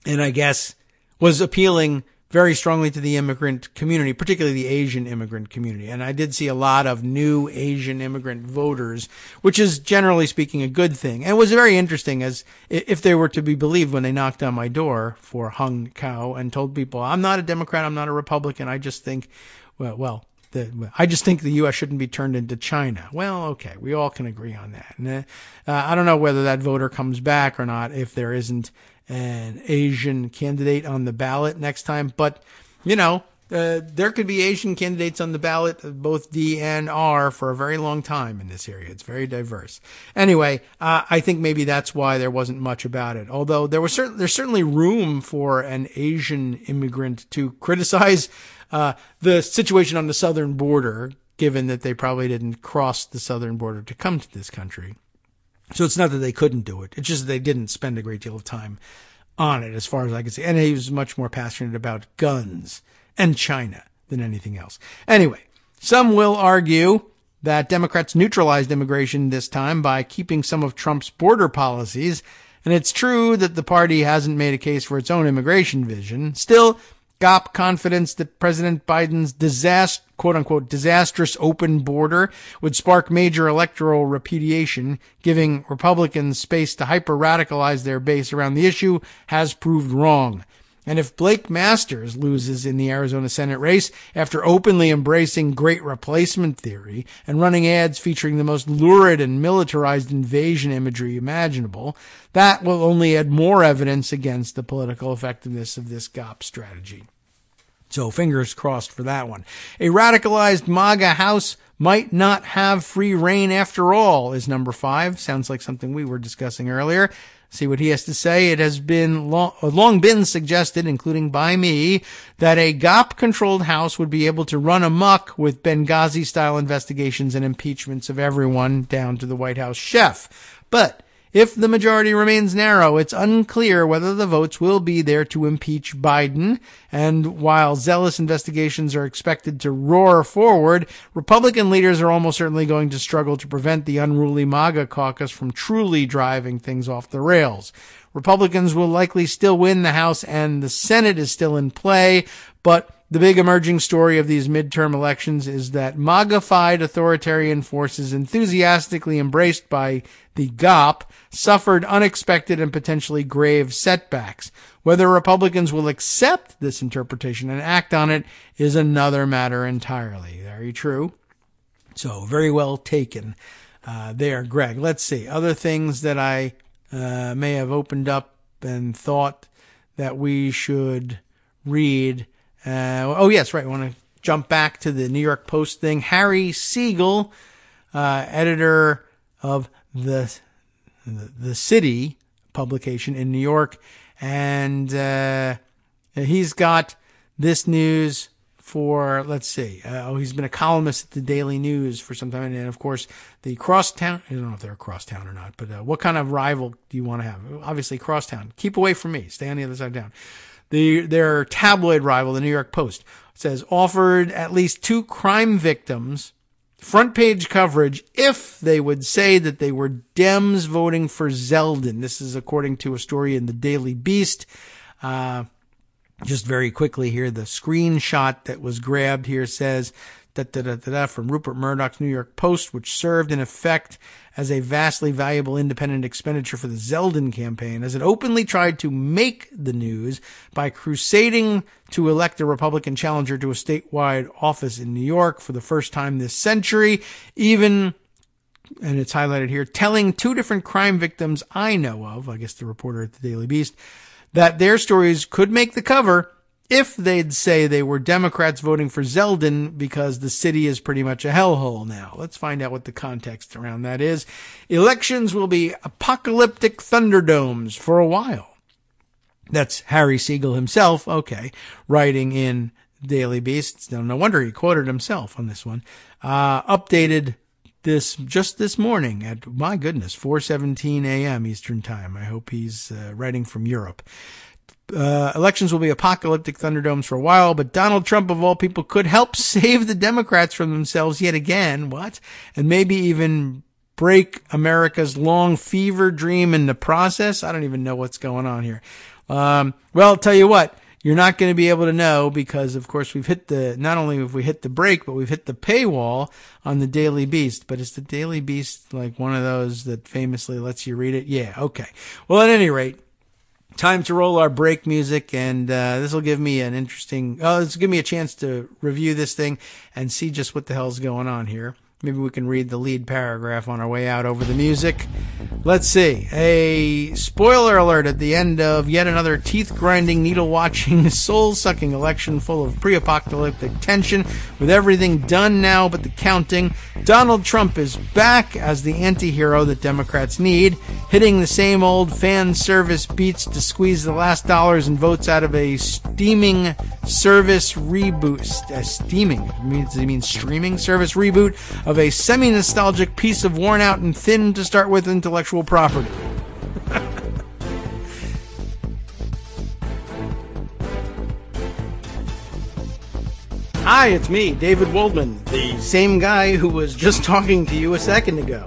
and I guess was appealing very strongly to the immigrant community, particularly the Asian immigrant community. And I did see a lot of new Asian immigrant voters, which is generally speaking a good thing. And it was very interesting, as if they were to be believed, when they knocked on my door for Hung Kao and told people, I'm not a Democrat, I'm not a Republican, I just think, I just think the U.S. shouldn't be turned into China. Well, okay, we all can agree on that. And, I don't know whether that voter comes back or not if there isn't an Asian candidate on the ballot next time. But, there could be Asian candidates on the ballot, both D and R, for a very long time in this area. It's very diverse. Anyway, I think maybe that's why there wasn't much about it. Although there's certainly room for an Asian immigrant to criticize the situation on the southern border, given that they probably didn't cross the southern border to come to this country. So it's not that they couldn't do it. It's just that they didn't spend a great deal of time on it, as far as I can see. And he was much more passionate about guns and China than anything else. Anyway, some will argue that Democrats neutralized immigration this time by keeping some of Trump's border policies. And it's true that the party hasn't made a case for its own immigration vision. Still, GOP confidence that President Biden's quote-unquote disastrous open border would spark major electoral repudiation, giving Republicans space to hyper-radicalize their base around the issue, has proved wrong. And if Blake Masters loses in the Arizona Senate race after openly embracing great replacement theory and running ads featuring the most lurid and militarized invasion imagery imaginable, that will only add more evidence against the political effectiveness of this GOP strategy. So fingers crossed for that one. A radicalized MAGA House might not have free reign after all is number 5. Sounds like something we were discussing earlier. See what he has to say. It has been long been suggested, including by me, that a GOP-controlled House would be able to run amok with Benghazi-style investigations and impeachments of everyone down to the White House chef. But if the majority remains narrow, it's unclear whether the votes will be there to impeach Biden. And while zealous investigations are expected to roar forward, Republican leaders are almost certainly going to struggle to prevent the unruly MAGA caucus from truly driving things off the rails. Republicans will likely still win the House, and the Senate is still in play, but the big emerging story of these midterm elections is that MAGA-fied authoritarian forces, enthusiastically embraced by the GOP, suffered unexpected and potentially grave setbacks. Whether Republicans will accept this interpretation and act on it is another matter entirely. Very true. So, very well taken there, Greg. Let's see. Other things that I may have opened up and thought that we should read. Yes, right. I want to jump back to the New York Post thing. Harry Siegel, editor of the City publication in New York, and he's got this news for, let's see, he's been a columnist at the Daily News for some time, and of course the Crosstown, I don't know if they're a crosstown or not, but what kind of rival do you want to have? Obviously Crosstown. Keep away from me. Stay on the other side of town. Their tabloid rival, the New York Post, says offered at least 2 crime victims front page coverage if they would say that they were Dems voting for Zeldin. This is according to a story in the Daily Beast. Just very quickly here, the screenshot that was grabbed here says from Rupert Murdoch's New York Post, which served in effect as a vastly valuable independent expenditure for the Zeldin campaign, as it openly tried to make the news by crusading to elect a Republican challenger to a statewide office in New York for the first time this century, even, and it's highlighted here, telling 2 different crime victims I know of, I guess the reporter at the Daily Beast, that their stories could make the cover if they'd say they were Democrats voting for Zeldin because the city is pretty much a hellhole now. Let's find out what the context around that is. Elections will be apocalyptic thunderdomes for a while. That's Harry Siegel himself, writing in Daily Beast, no wonder he quoted himself on this one, updated this just this morning at, my goodness, 4:17 a.m. Eastern Time. I hope he's writing from Europe. Elections will be apocalyptic thunderdomes for a while, but Donald Trump, of all people, could help save the Democrats from themselves yet again. What? And maybe even break America's long fever dream in the process. I don't even know what's going on here. Well, I'll tell you what. You're not going to be able to know because, of course, not only have we hit the break, but we've hit the paywall on the Daily Beast. But is the Daily Beast like one of those that famously lets you read it? Yeah, okay. Well, at any rate, time to roll our break music, and this will give me this will give me a chance to review this thing and see just what the hell's going on here. Maybe we can read the lead paragraph on our way out over the music. Let's see. A spoiler alert at the end of yet another teeth-grinding, needle-watching, soul-sucking election full of pre-apocalyptic tension. With everything done now but the counting, Donald Trump is back as the anti-hero that Democrats need, hitting the same old fan service beats to squeeze the last dollars and votes out of a steaming service reboot. Steaming? Does he mean streaming service reboot of a semi-nostalgic piece of worn-out and thin to start with intellectual property. Hi, it's me, David Waldman, the same guy who was just talking to you a second ago.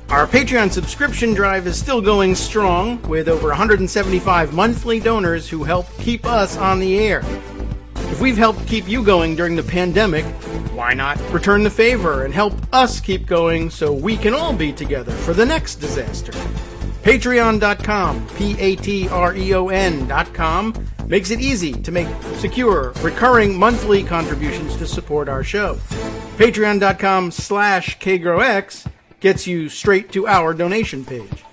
Our Patreon subscription drive is still going strong, with over 175 monthly donors who help keep us on the air. If we've helped keep you going during the pandemic, why not return the favor and help us keep going so we can all be together for the next disaster? Patreon.com, Patreon.com, makes it easy to make secure, recurring monthly contributions to support our show. Patreon.com/KagroX gets you straight to our donation page.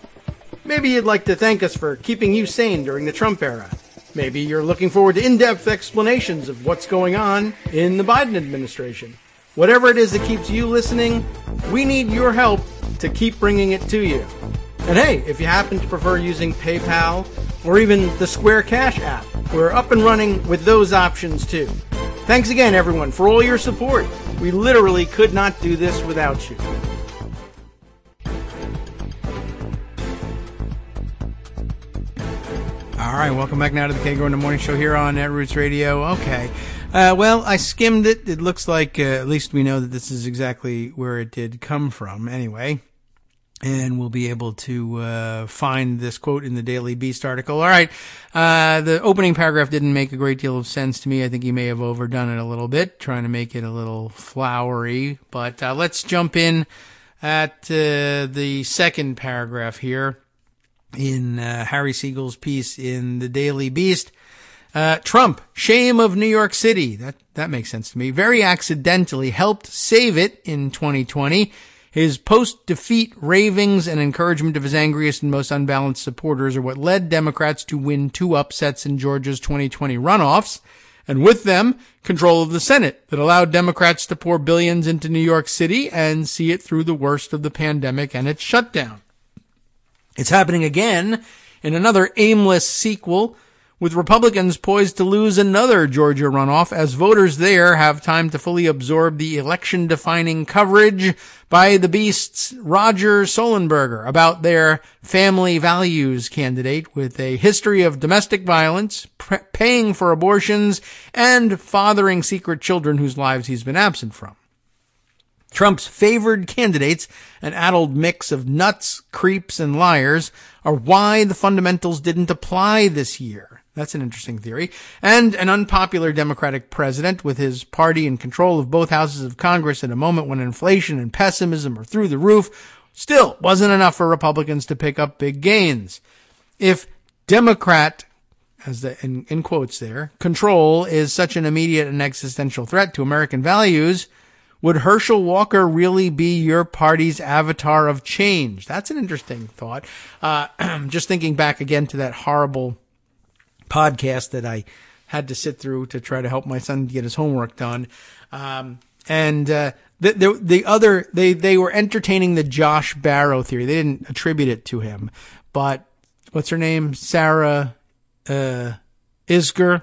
Maybe you'd like to thank us for keeping you sane during the Trump era. Maybe you're looking forward to in-depth explanations of what's going on in the Biden administration. Whatever it is that keeps you listening, we need your help to keep bringing it to you. And hey, if you happen to prefer using PayPal or even the Square Cash app, we're up and running with those options too. Thanks again, everyone, for all your support. We literally could not do this without you. All right, welcome back now to the Kagro in the Morning Show here on Netroots Radio. Okay. Well, I skimmed it. It looks like at least we know that this is exactly where it did come from anyway. And we'll be able to find this quote in the Daily Beast article. All right. The opening paragraph didn't make a great deal of sense to me. I think he may have overdone it a little bit, trying to make it a little flowery. But let's jump in at the second paragraph here in Harry Siegel's piece in the Daily Beast. Trump, shame of New York City. That makes sense to me. Very accidentally helped save it in 2020. His post-defeat ravings and encouragement of his angriest and most unbalanced supporters are what led Democrats to win 2 upsets in Georgia's 2020 runoffs, and with them, control of the Senate that allowed Democrats to pour billions into New York City and see it through the worst of the pandemic and its shutdown. It's happening again in another aimless sequel, with Republicans poised to lose another Georgia runoff as voters there have time to fully absorb the election-defining coverage by the Beast's Roger Sollenberger about their family values candidate with a history of domestic violence, paying for abortions, and fathering secret children whose lives he's been absent from. Trump's favored candidates, an addled mix of nuts, creeps, and liars, are why the fundamentals didn't apply this year. That's an interesting theory. And an unpopular Democratic president with his party in control of both houses of Congress at a moment when inflation and pessimism are through the roof still wasn't enough for Republicans to pick up big gains. If Democrat, as the in quotes there, control is such an immediate and existential threat to American values, would Herschel Walker really be your party's avatar of change? That's an interesting thought. Just thinking back again to that horrible podcast that I had to sit through to try to help my son get his homework done. They were entertaining the Josh Barrow theory. They didn't attribute it to him, but what's her name? Sarah Isgur.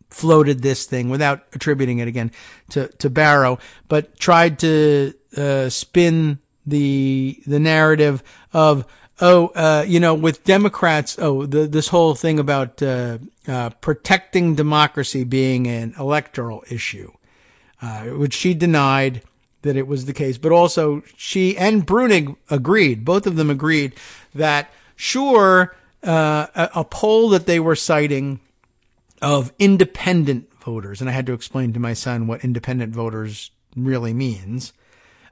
floated this thing without attributing it again to Barrow, but tried to spin the narrative of with Democrats, this whole thing about protecting democracy being an electoral issue, which she denied that it was the case. But also she and Brunig agreed, both of them agreed that sure, a poll that they were citing of independent voters, and I had to explain to my son what independent voters really means,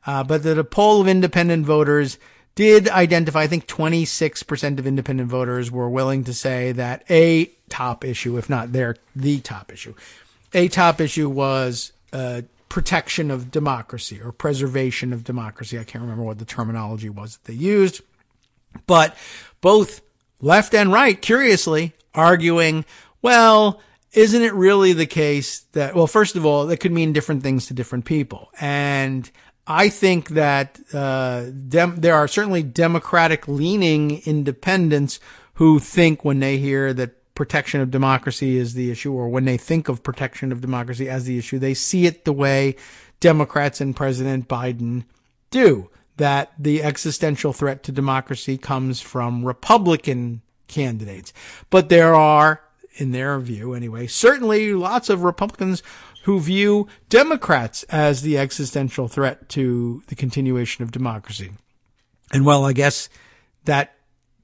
but that a poll of independent voters did identify, I think 26% of independent voters were willing to say that a top issue, if not the top issue, was protection of democracy or preservation of democracy. I can't remember what the terminology was that they used, but both left and right, curiously, arguing, well, isn't it really the case that, well, first of all, that could mean different things to different people. And I think that there are certainly Democratic-leaning independents who think when they hear that protection of democracy is the issue, or when they think of protection of democracy as the issue, they see it the way Democrats and President Biden do, that the existential threat to democracy comes from Republican candidates. But there are, in their view anyway, certainly lots of Republicans who view Democrats as the existential threat to the continuation of democracy. And while I guess that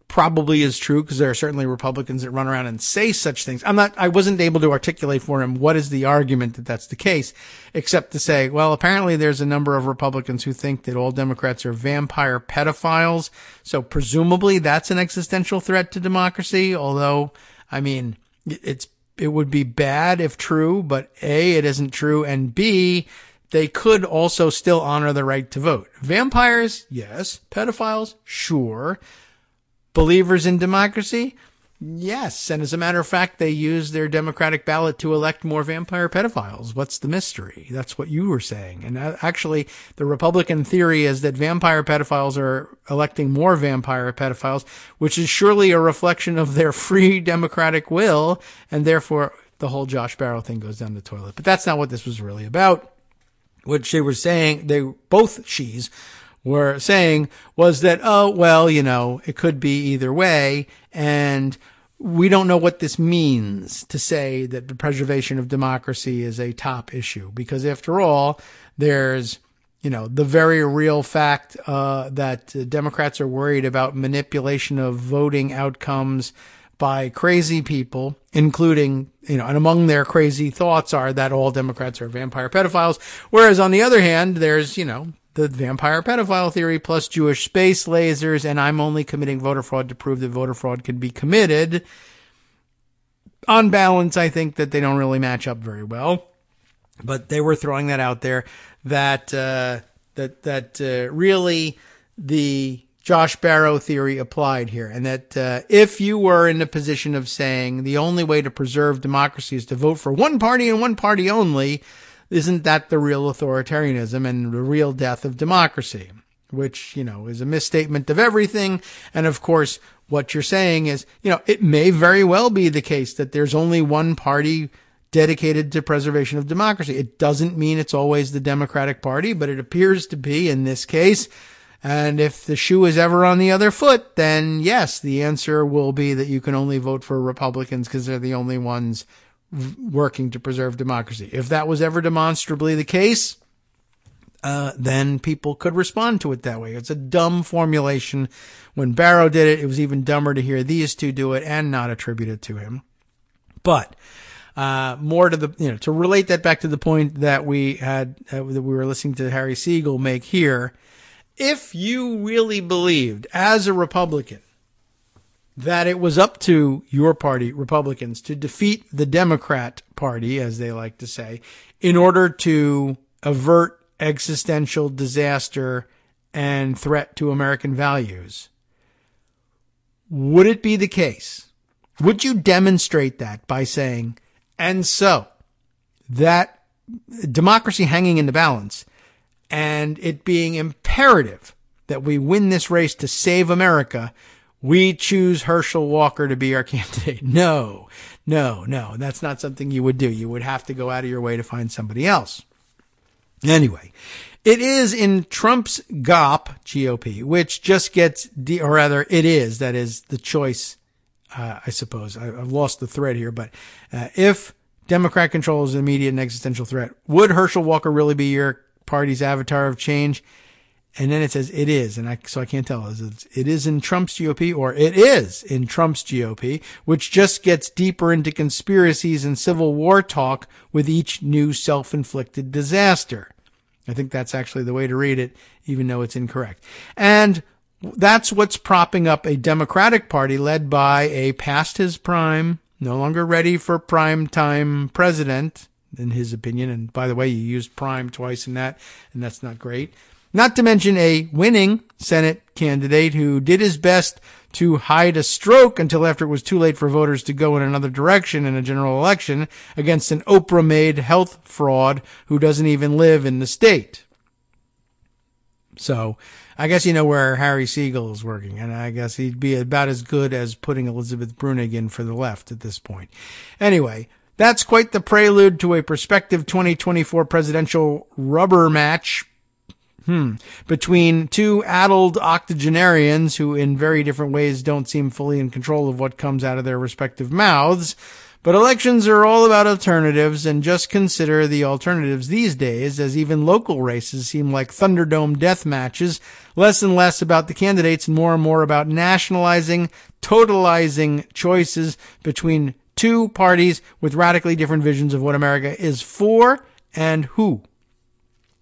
probably is true, because there are certainly Republicans that run around and say such things, I wasn't able to articulate for him what is the argument that that's the case, except to say, well, apparently there's a number of Republicans who think that all Democrats are vampire pedophiles. So presumably that's an existential threat to democracy. Although, I mean, it would be bad if true, but A, it isn't true, and B, they could also still honor the right to vote. Vampires, yes. Pedophiles, sure. Believers in democracy, yes. And as a matter of fact, they use their Democratic ballot to elect more vampire pedophiles. What's the mystery? That's what you were saying. And actually, the Republican theory is that vampire pedophiles are electing more vampire pedophiles, which is surely a reflection of their free democratic will, and therefore the whole Josh Barrow thing goes down the toilet. But that's not what this was really about. What she was saying, both she's were saying was that, oh, well, it could be either way. And we don't know what this means to say that the preservation of democracy is a top issue, because after all, there's, the very real fact, that Democrats are worried about manipulation of voting outcomes by crazy people, including, and among their crazy thoughts are that all Democrats are vampire pedophiles. Whereas on the other hand, there's, the vampire pedophile theory plus Jewish space lasers, and I'm only committing voter fraud to prove that voter fraud can be committed. On balance, I think that they don't really match up very well, but they were throwing that out there that really the Josh Barrow theory applied here, and that if you were in a position of saying the only way to preserve democracy is to vote for one party and one party only, isn't that the real authoritarianism and the real death of democracy? Which, is a misstatement of everything. And of course, what you're saying is, it may very well be the case that there's only one party dedicated to preservation of democracy. It doesn't mean it's always the Democratic Party, but it appears to be in this case. And if the shoe is ever on the other foot, then yes, the answer will be that you can only vote for Republicans because they're the only ones working to preserve democracy. If that was ever demonstrably the case, then people could respond to it that way. It's a dumb formulation. When Barrow did it, it was even dumber to hear these two do it and not attribute it to him. But more to the, to relate that back to the point that we had, that we were listening to Harry Siegel make here. If you really believed as a Republican that it was up to your party, Republicans, to defeat the Democrat Party, as they like to say, in order to avert existential disaster and threat to American values, would it be the case? Would you demonstrate that by saying, and so that democracy hanging in the balance and it being imperative that we win this race to save America, we choose Herschel Walker to be our candidate? No, No, that's not something you would do. You would have to go out of your way to find somebody else. Anyway, it is in Trump's GOP, which just gets, it is the choice, I suppose. I've lost the thread here, but if Democrat control is an immediate and existential threat, would Herschel Walker really be your party's avatar of change? And then it says it is, so I can't tell. It is in Trump's GOP, or it is in Trump's GOP, which just gets deeper into conspiracies and civil war talk with each new self-inflicted disaster. I think that's actually the way to read it, even though it's incorrect. And that's what's propping up a Democratic Party led by a past his prime, no longer ready for prime time president, in his opinion. And by the way, you used prime twice in that, and that's not great. Not to mention a winning Senate candidate who did his best to hide a stroke until after it was too late for voters to go in another direction in a general election against an Oprah-made health fraud who doesn't even live in the state. So I guess you know where Harry Siegel is working, and I guess he'd be about as good as putting Elizabeth Brunig in for the left at this point. Anyway, that's quite the prelude to a prospective 2024 presidential rubber match between two addled octogenarians who in very different ways don't seem fully in control of what comes out of their respective mouths. But elections are all about alternatives, and just consider the alternatives these days, as even local races seem like Thunderdome death matches, less and less about the candidates and more about nationalizing, totalizing choices between two parties with radically different visions of what America is for and who.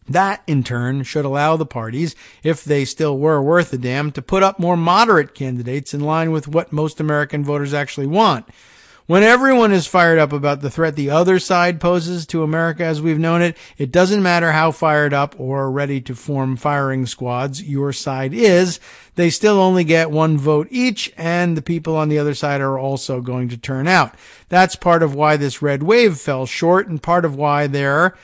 That, in turn, should allow the parties, if they still were worth a damn, to put up more moderate candidates in line with what most American voters actually want. When everyone is fired up about the threat the other side poses to America as we've known it, it doesn't matter how fired up or ready to form firing squads your side is. They still only get one vote each, and the people on the other side are also going to turn out. That's part of why this red wave fell short, and part of why there,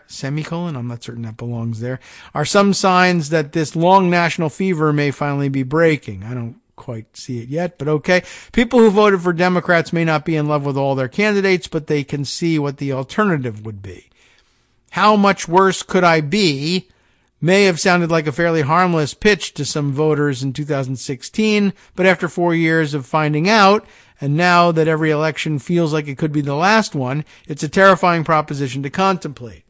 semicolon, I'm not certain that belongs there, are some signs that this long national fever may finally be breaking. I don't quite see it yet, but okay. People who voted for Democrats may not be in love with all their candidates, but they can see what the alternative would be. How much worse could I be may have sounded like a fairly harmless pitch to some voters in 2016, but after 4 years of finding out, and now that every election feels like it could be the last one, it's a terrifying proposition to contemplate.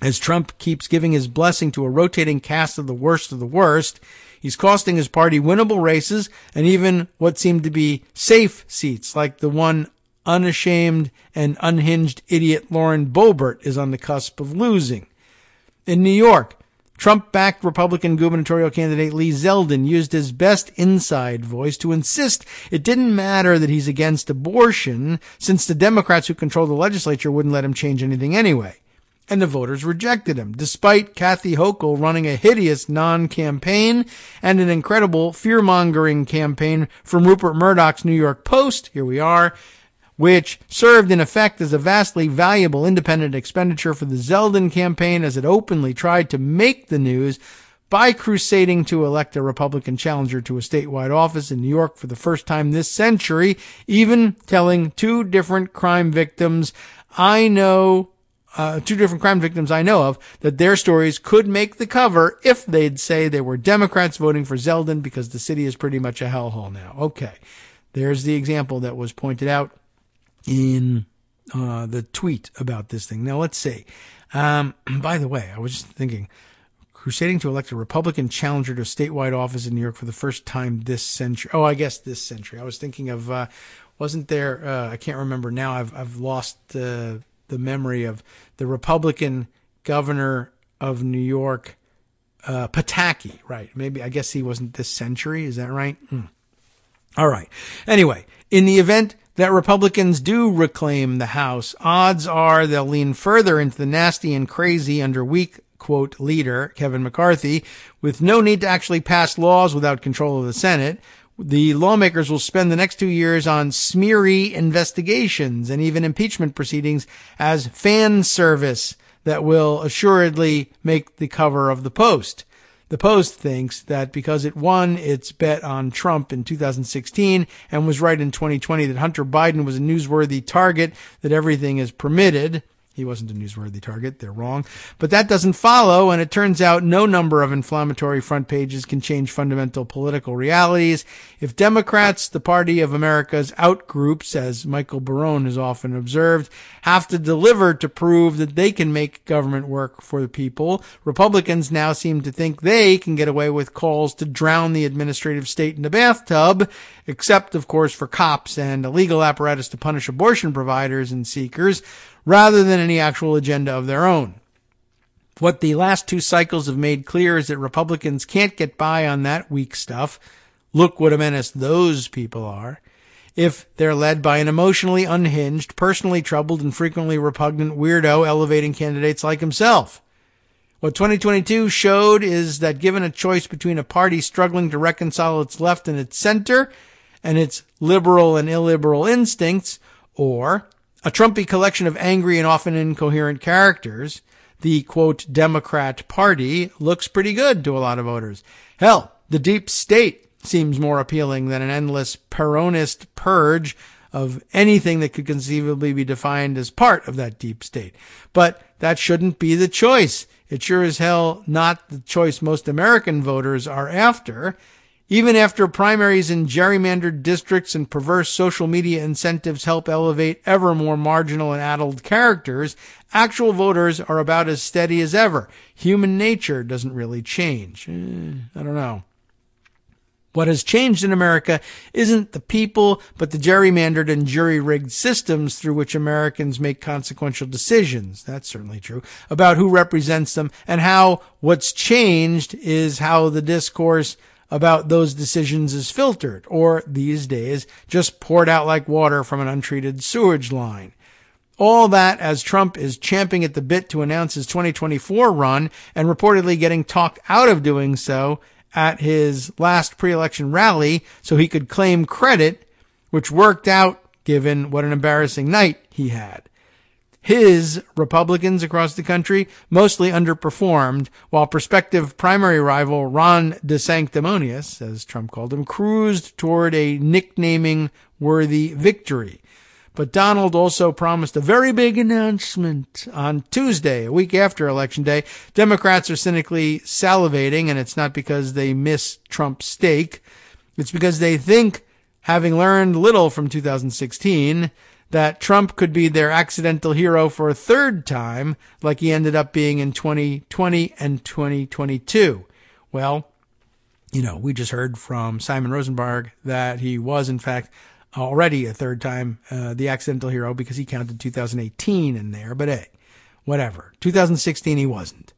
As Trump keeps giving his blessing to a rotating cast of the worst, he's costing his party winnable races and even what seemed to be safe seats, like the one unashamed and unhinged idiot Lauren Boebert is on the cusp of losing. In New York, Trump-backed Republican gubernatorial candidate Lee Zeldin used his best inside voice to insist it didn't matter that he's against abortion, since the Democrats who control the legislature wouldn't let him change anything anyway. And the voters rejected him, despite Kathy Hochul running a hideous non-campaign and an incredible fear-mongering campaign from Rupert Murdoch's New York Post, here we are, which served in effect as a vastly valuable independent expenditure for the Zeldin campaign as it openly tried to make the news by crusading to elect a Republican challenger to a statewide office in New York for the first time this century, even telling two different crime victims I know of, that their stories could make the cover if they'd say they were Democrats voting for Zeldin because the city is pretty much a hellhole now. Okay, there's the example that was pointed out in the tweet about this thing. Now, let's see. By the way, I was just thinking, crusading to elect a Republican challenger to a statewide office in New York for the first time this century. Oh, I guess this century. I was thinking of, wasn't there, I can't remember now. I've lost the memory of the Republican governor of New York, Pataki, right? Maybe, I guess he wasn't this century. Is that right? All right. Anyway, in the event that Republicans do reclaim the House, odds are they'll lean further into the nasty and crazy under weak, quote, leader, Kevin McCarthy, with no need to actually pass laws without control of the Senate. The lawmakers will spend the next 2 years on smeary investigations and even impeachment proceedings as fan service that will assuredly make the cover of the Post. The Post thinks that because it won its bet on Trump in 2016 and was right in 2020 that Hunter Biden was a newsworthy target, that everything is permitted. He wasn't a newsworthy target. They're wrong. But that doesn't follow, and it turns out no number of inflammatory front pages can change fundamental political realities. If Democrats, the party of America's outgroups, as Michael Barone has often observed, have to deliver to prove that they can make government work for the people, Republicans now seem to think they can get away with calls to drown the administrative state in the bathtub, except, of course, for cops and a legal apparatus to punish abortion providers and seekers, rather than any actual agenda of their own. What the last two cycles have made clear is that Republicans can't get by on that weak stuff. Look what a menace those people are. If they're led by an emotionally unhinged, personally troubled, and frequently repugnant weirdo elevating candidates like himself. What 2022 showed is that given a choice between a party struggling to reconcile its left and its center and its liberal and illiberal instincts, or a Trumpy collection of angry and often incoherent characters, the, quote, Democrat Party looks pretty good to a lot of voters. Hell, the deep state seems more appealing than an endless Peronist purge of anything that could conceivably be defined as part of that deep state. But that shouldn't be the choice. It's sure as hell not the choice most American voters are after. Even after primaries in gerrymandered districts and perverse social media incentives help elevate ever more marginal and addled characters, actual voters are about as steady as ever. Human nature doesn't really change. I don't know. What has changed in America isn't the people, but the gerrymandered and jury-rigged systems through which Americans make consequential decisions. That's certainly true. About who represents them, and how what's changed is how the discourse about those decisions is filtered, or these days just poured out like water from an untreated sewage line. All that as Trump is champing at the bit to announce his 2024 run and reportedly getting talked out of doing so at his last pre-election rally so he could claim credit, which worked out given what an embarrassing night he had. His Republicans across the country mostly underperformed, while prospective primary rival Ron DeSanctimonious, as Trump called him, cruised toward a nicknaming-worthy victory. But Donald also promised a very big announcement on Tuesday, a week after Election Day. Democrats are cynically salivating, and it's not because they miss Trump's steak. It's because they think, having learned little from 2016, that Trump could be their accidental hero for a third time, like he ended up being in 2020 and 2022. Well, we just heard from Simon Rosenberg that he was, in fact, already a third time the accidental hero because he counted 2018 in there. But hey, whatever. 2016 he wasn't.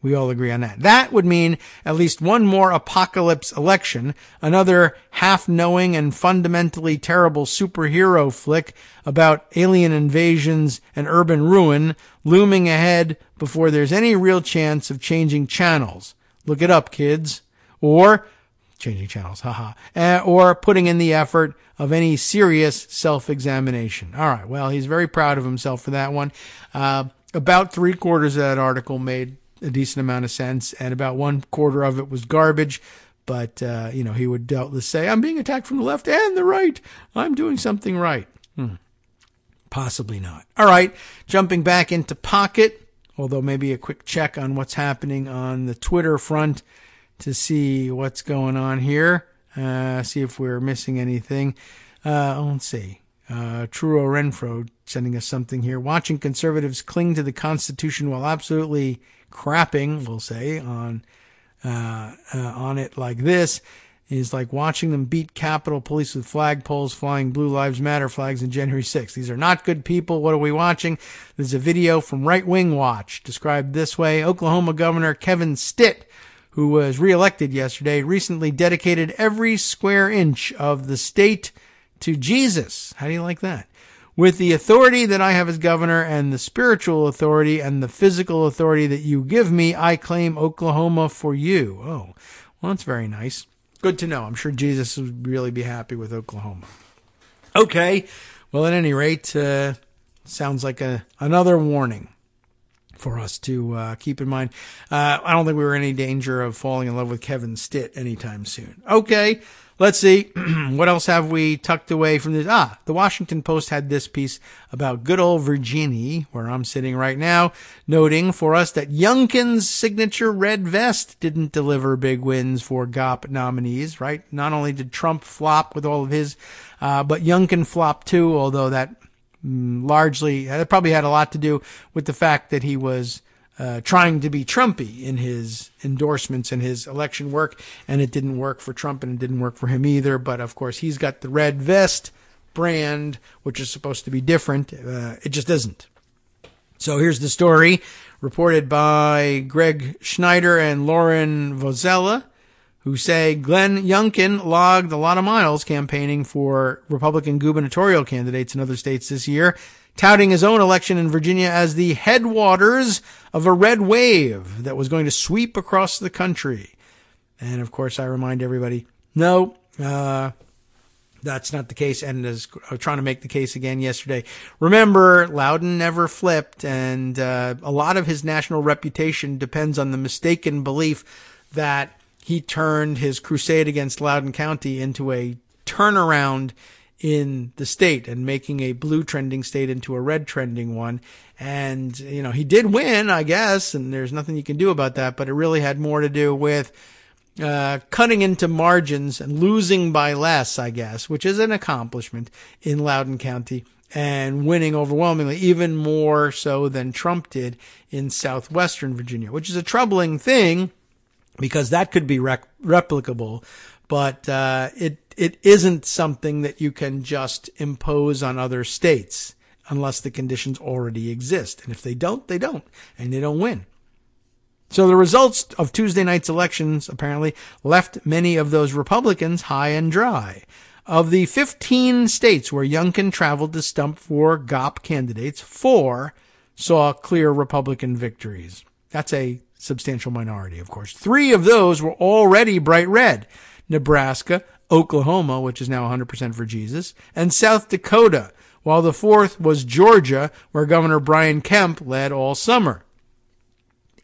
We all agree on that. That would mean at least one more apocalypse election, another half-knowing and fundamentally terrible superhero flick about alien invasions and urban ruin looming ahead before there's any real chance of changing channels. Look it up, kids. Or changing channels, or putting in the effort of any serious self-examination. All right, well, he's very proud of himself for that one. About 3/4 of that article made a decent amount of sense, and about 1/4 of it was garbage. But, he would doubtless say, I'm being attacked from the left and the right. I'm doing something right. Possibly not. All right, jumping back into Pocket, although maybe a quick check on what's happening on the Twitter front to see what's going on here. See if we're missing anything. Let's see. Truro Renfro sending us something here. Watching conservatives cling to the Constitution while absolutely crapping, we'll say, on it like this is like watching them beat Capitol Police with flagpoles flying Blue Lives Matter flags on January 6th. These are not good people. What are we watching? There's a video from Right Wing Watch described this way. Oklahoma Governor Kevin Stitt, who was reelected yesterday, recently dedicated every square inch of the state to Jesus. How do you like that? With the authority that I have as governor and the spiritual authority and the physical authority that you give me, I claim Oklahoma for you. Oh, well, that's very nice. Good to know. I'm sure Jesus would really be happy with Oklahoma. Okay. Well, at any rate, sounds like another warning. for us to keep in mind. I don't think we were in any danger of falling in love with Kevin Stitt anytime soon. Okay, let's see. What else have we tucked away from this? The Washington Post had this piece about good old Virginia, where I'm sitting right now, noting for us that Youngkin's signature red vest didn't deliver big wins for GOP nominees, right? Not only did Trump flop with all of his, but Youngkin flopped too, although that largely, that probably had a lot to do with the fact that he was trying to be Trumpy in his endorsements and his election work, and it didn't work for Trump and it didn't work for him either. But of course, he's got the red vest brand, which is supposed to be different. It just isn't. So here's the story reported by Greg Schneider and Lauren Vozella, who say Glenn Youngkin logged a lot of miles campaigning for Republican gubernatorial candidates in other states this year, touting his own election in Virginia as the headwaters of a red wave that was going to sweep across the country. And of course, I remind everybody, no, that's not the case. And as I was trying to make the case again yesterday, remember, Loudon never flipped, and a lot of his national reputation depends on the mistaken belief that he turned his crusade against Loudoun County into a turnaround in the state and making a blue trending state into a red trending one. And, you know, he did win, I guess, and there's nothing you can do about that, but it really had more to do with cutting into margins and losing by less, I guess, which is an accomplishment in Loudoun County, and winning overwhelmingly, even more so than Trump did in southwestern Virginia, which is a troubling thing because that could be replicable, but it isn't something that you can just impose on other states unless the conditions already exist. And if they don't, they don't, and they don't win. So the results of Tuesday night's elections apparently left many of those Republicans high and dry. Of the 15 states where Youngkin traveled to stump for GOP candidates, 4 saw clear Republican victories. That's a substantial minority, of course. 3 of those were already bright red: Nebraska, Oklahoma, which is now 100% for Jesus, and South Dakota, while the 4th was Georgia, where Governor Brian Kemp led all summer.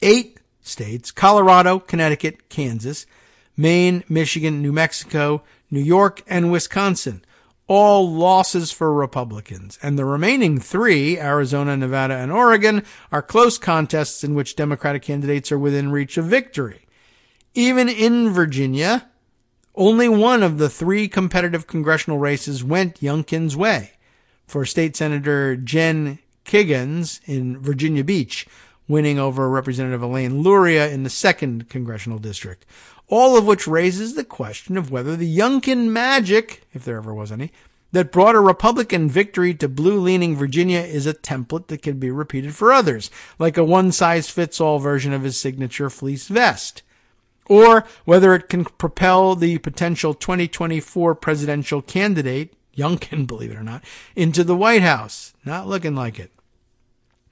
8 states, Colorado, Connecticut, Kansas, Maine, Michigan, New Mexico, New York, and Wisconsin, all losses for Republicans. And the remaining 3, Arizona, Nevada, and Oregon, are close contests in which Democratic candidates are within reach of victory. Even in Virginia, only one of the 3 competitive congressional races went Youngkin's way. For State Senator Jen Kiggins in Virginia Beach, winning over Representative Elaine Luria in the 2nd congressional district. All of which raises the question of whether the Youngkin magic, if there ever was any, that brought a Republican victory to blue-leaning Virginia is a template that can be repeated for others, like a one-size-fits-all version of his signature fleece vest. Or whether it can propel the potential 2024 presidential candidate, Youngkin, believe it or not, into the White House. Not looking like it.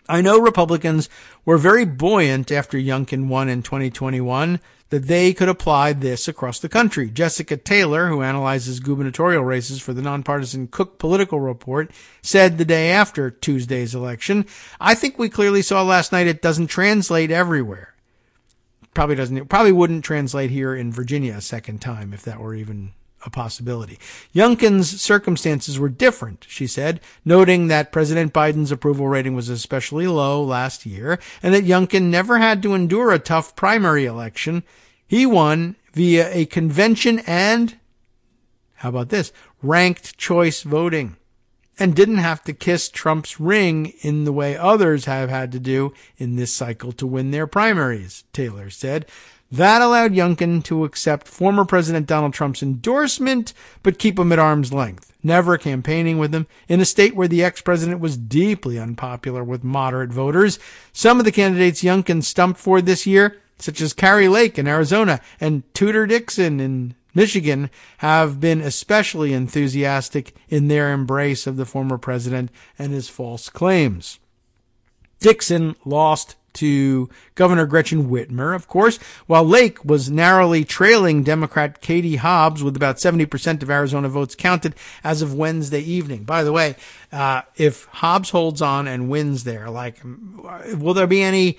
I know Republicans were very buoyant after Youngkin won in 2021 that they could apply this across the country. Jessica Taylor, who analyzes gubernatorial races for the nonpartisan Cook Political Report, said the day after Tuesday's election, "I think we clearly saw last night it doesn't translate everywhere." Probably wouldn't translate here in Virginia a second time if that were even a possibility. Youngkin's circumstances were different, she said, noting that President Biden's approval rating was especially low last year and that Youngkin never had to endure a tough primary election. He won via a convention and, how about this, ranked choice voting, and didn't have to kiss Trump's ring in the way others have had to do in this cycle to win their primaries, Taylor said. That allowed Youngkin to accept former President Donald Trump's endorsement, but keep him at arm's length, never campaigning with him, in a state where the ex-president was deeply unpopular with moderate voters. Some of the candidates Youngkin stumped for this year, such as Kari Lake in Arizona and Tudor Dixon in Michigan, have been especially enthusiastic in their embrace of the former president and his false claims. Dixon lost to Governor Gretchen Whitmer, of course, while Lake was narrowly trailing Democrat Katie Hobbs with about 70% of Arizona votes counted as of Wednesday evening. By the way, if Hobbs holds on and wins there, will there be any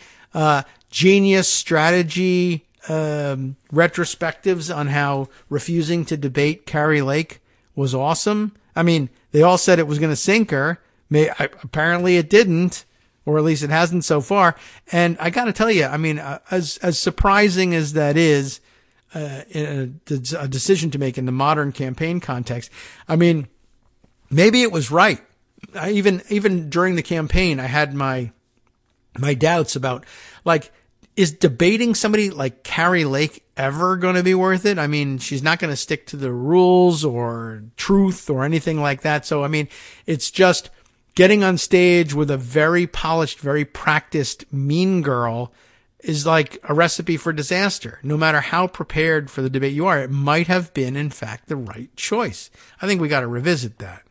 genius strategy retrospectives on how refusing to debate Kari Lake was awesome? I mean, they all said it was going to sink her. Apparently it didn't, or at least it hasn't so far. And I got to tell you, I mean, as surprising as that is, a decision to make in the modern campaign context, I mean, maybe it was right. Even during the campaign, I had my doubts about, is debating somebody like Kari Lake ever going to be worth it? I mean, she's not going to stick to the rules or truth or anything like that. So, I mean, it's just getting on stage with a very polished, very practiced mean girl is like a recipe for disaster. No matter how prepared for the debate you are, it might have been, in fact, the right choice. I think we got to revisit that.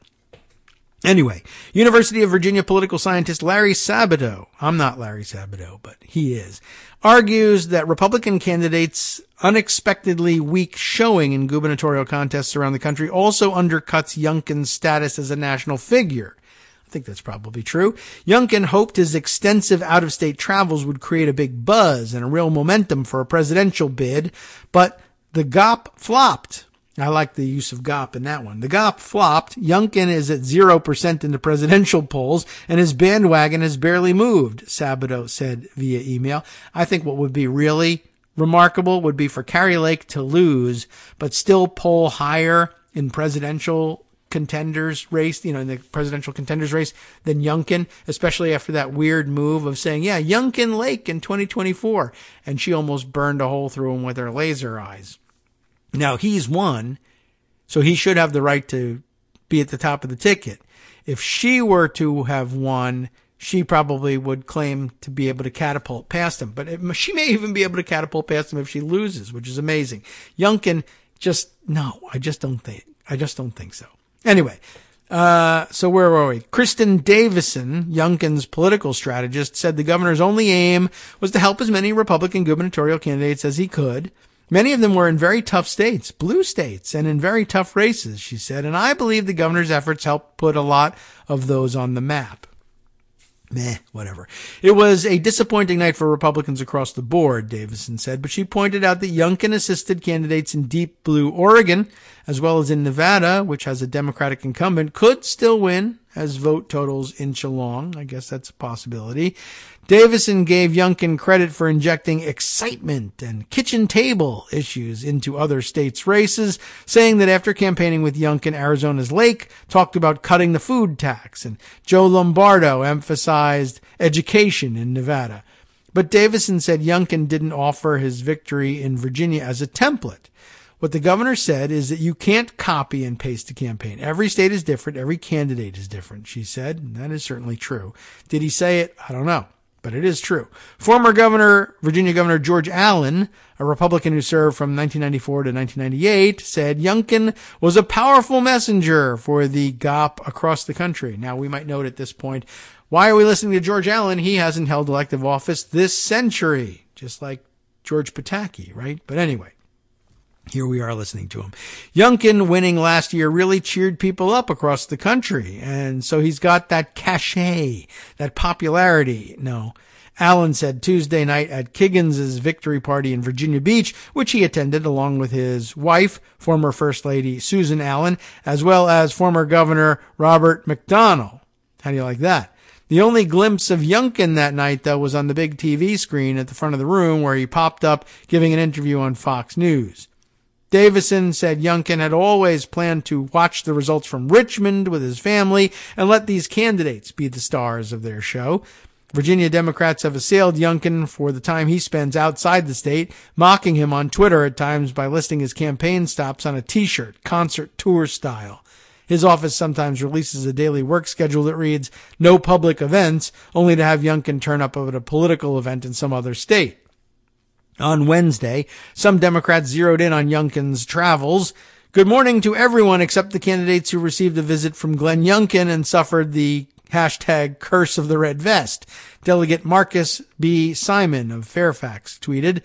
Anyway, University of Virginia political scientist Larry Sabato, I'm not Larry Sabato, but he is, argues that Republican candidates' unexpectedly weak showing in gubernatorial contests around the country also undercuts Youngkin's status as a national figure. I think that's probably true. Youngkin hoped his extensive out-of-state travels would create a big buzz and a real momentum for a presidential bid, but the GOP flopped. I like the use of GOP in that one. The GOP flopped. Youngkin is at 0% in the presidential polls, and his bandwagon has barely moved, Sabato said via email. I think what would be really remarkable would be for Kari Lake to lose, but still poll higher in presidential contenders race, in the presidential contenders race than Youngkin, especially after that weird move of saying, yeah, Youngkin Lake in 2024. And she almost burned a hole through him with her laser eyes. Now he's won, so he should have the right to be at the top of the ticket. If she were to have won, she probably would claim to be able to catapult past him. But she may even be able to catapult past him if she loses, which is amazing. Youngkin, I just don't think so. Anyway, so where were we? Kristen Davison, Youngkin's political strategist, said the governor's only aim was to help as many Republican gubernatorial candidates as he could. Many of them were in very tough states, blue states, and in very tough races, she said, and I believe the governor's efforts helped put a lot of those on the map. Whatever. It was a disappointing night for Republicans across the board, Davison said, but she pointed out that Youngkin assisted candidates in deep blue Oregon, as well as in Nevada, which has a Democratic incumbent, could still win as vote totals inch along. I guess that's a possibility. Davison gave Youngkin credit for injecting excitement and kitchen table issues into other states' races, saying that after campaigning with Youngkin, Arizona's Lake talked about cutting the food tax, and Joe Lombardo emphasized education in Nevada. But Davison said Youngkin didn't offer his victory in Virginia as a template. What the governor said is that you can't copy and paste a campaign. Every state is different. Every candidate is different, she said. And that is certainly true. Did he say it? I don't know. But it is true. Former Virginia Governor George Allen, a Republican who served from 1994 to 1998, said Youngkin was a powerful messenger for the GOP across the country. Now, we might note at this point, why are we listening to George Allen? He hasn't held elective office this century, just like George Pataki, right? But anyway, here we are listening to him. Youngkin winning last year really cheered people up across the country. And so he's got that cachet, that popularity. No, Allen said Tuesday night at Kiggins's victory party in Virginia Beach, which he attended along with his wife, former First Lady Susan Allen, as well as former Governor Robert McDonnell. How do you like that? The only glimpse of Youngkin that night, though, was on the big TV screen at the front of the room where he popped up giving an interview on Fox News. Davison said Youngkin had always planned to watch the results from Richmond with his family and let these candidates be the stars of their show. Virginia Democrats have assailed Youngkin for the time he spends outside the state, mocking him on Twitter at times by listing his campaign stops on a T-shirt, concert tour style. His office sometimes releases a daily work schedule that reads, "No public events," only to have Youngkin turn up at a political event in some other state. On Wednesday, some Democrats zeroed in on Youngkin's travels. Good morning to everyone except the candidates who received a visit from Glenn Youngkin and suffered the Hashtag curse of the red vest. Delegate Marcus B. Simon of Fairfax tweeted,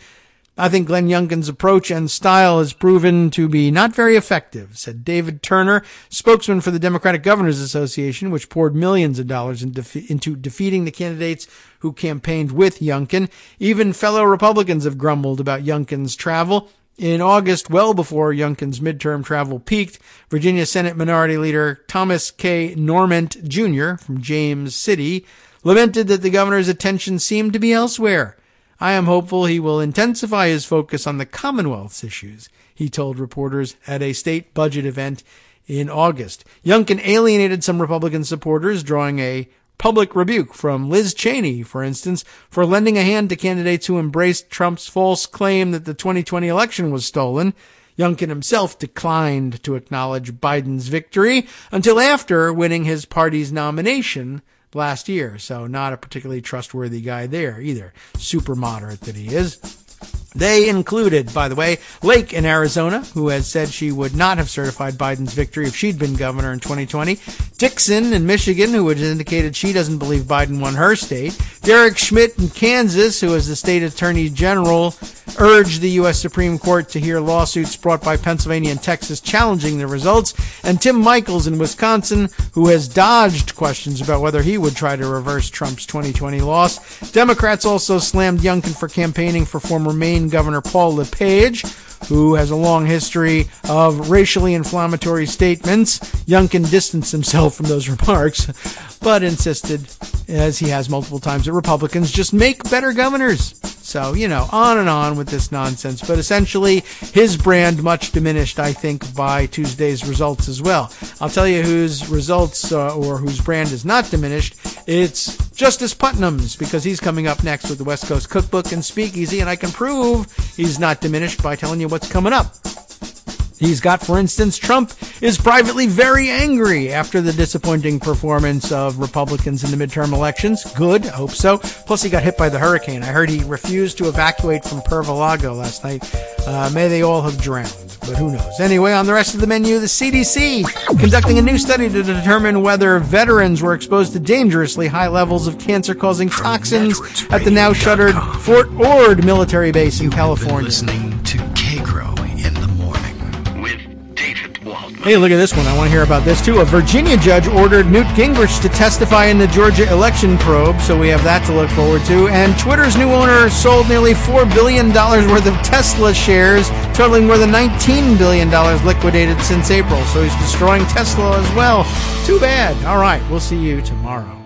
I think Glenn Youngkin's approach and style has proven to be not very effective, said David Turner, spokesman for the Democratic Governors Association, which poured millions of dollars into defeating the candidates who campaigned with Youngkin. Even fellow Republicans have grumbled about Youngkin's travel. In August, well before Youngkin's midterm travel peaked, Virginia Senate Minority Leader Thomas K. Normant Jr. from James City lamented that the governor's attention seemed to be elsewhere. I am hopeful he will intensify his focus on the Commonwealth's issues, he told reporters at a state budget event in August. Youngkin alienated some Republican supporters, drawing a public rebuke from Liz Cheney, for instance, for lending a hand to candidates who embraced Trump's false claim that the 2020 election was stolen. Youngkin himself declined to acknowledge Biden's victory until after winning his party's nomination last year. So not a particularly trustworthy guy there either. Super moderate that he is. They included, by the way, Lake in Arizona, who has said she would not have certified Biden's victory if she'd been governor in 2020. Dixon in Michigan, who has indicated she doesn't believe Biden won her state. Derek Schmidt in Kansas, who as the state attorney general urged the U.S. Supreme Court to hear lawsuits brought by Pennsylvania and Texas challenging the results. And Tim Michels in Wisconsin, who has dodged questions about whether he would try to reverse Trump's 2020 loss. Democrats also slammed Youngkin for campaigning for former Maine Governor Paul LePage, who has a long history of racially inflammatory statements. Youngkin distanced himself from those remarks, but insisted, as he has multiple times, that Republicans just make better governors. So, on and on with this nonsense. But essentially, his brand much diminished, I think, by Tuesday's results as well. I'll tell you whose results or whose brand is not diminished. It's Justice Putnam's, because he's coming up next with the West Coast Cookbook and Speakeasy, and I can prove he's not diminished by telling you what's coming up. He's got, for instance, Trump is privately very angry after the disappointing performance of Republicans in the midterm elections. Good, I hope so. Plus, he got hit by the hurricane. I heard he refused to evacuate from Pervalago last night. May they all have drowned, but who knows. Anyway, on the rest of the menu, the CDC conducting a new study to determine whether veterans were exposed to dangerously high levels of cancer-causing toxins at the now-shuttered Fort Ord military base in California. Listening to Kagro in the morning with David Waldman. Hey, look at this one. I want to hear about this, too. A Virginia judge ordered Newt Gingrich to testify in the Georgia election probe, so we have that to look forward to. And Twitter's new owner sold nearly $4 billion worth of Tesla shares, totaling more than $19 billion liquidated since April. So he's destroying Tesla as well. Too bad. All right, we'll see you tomorrow.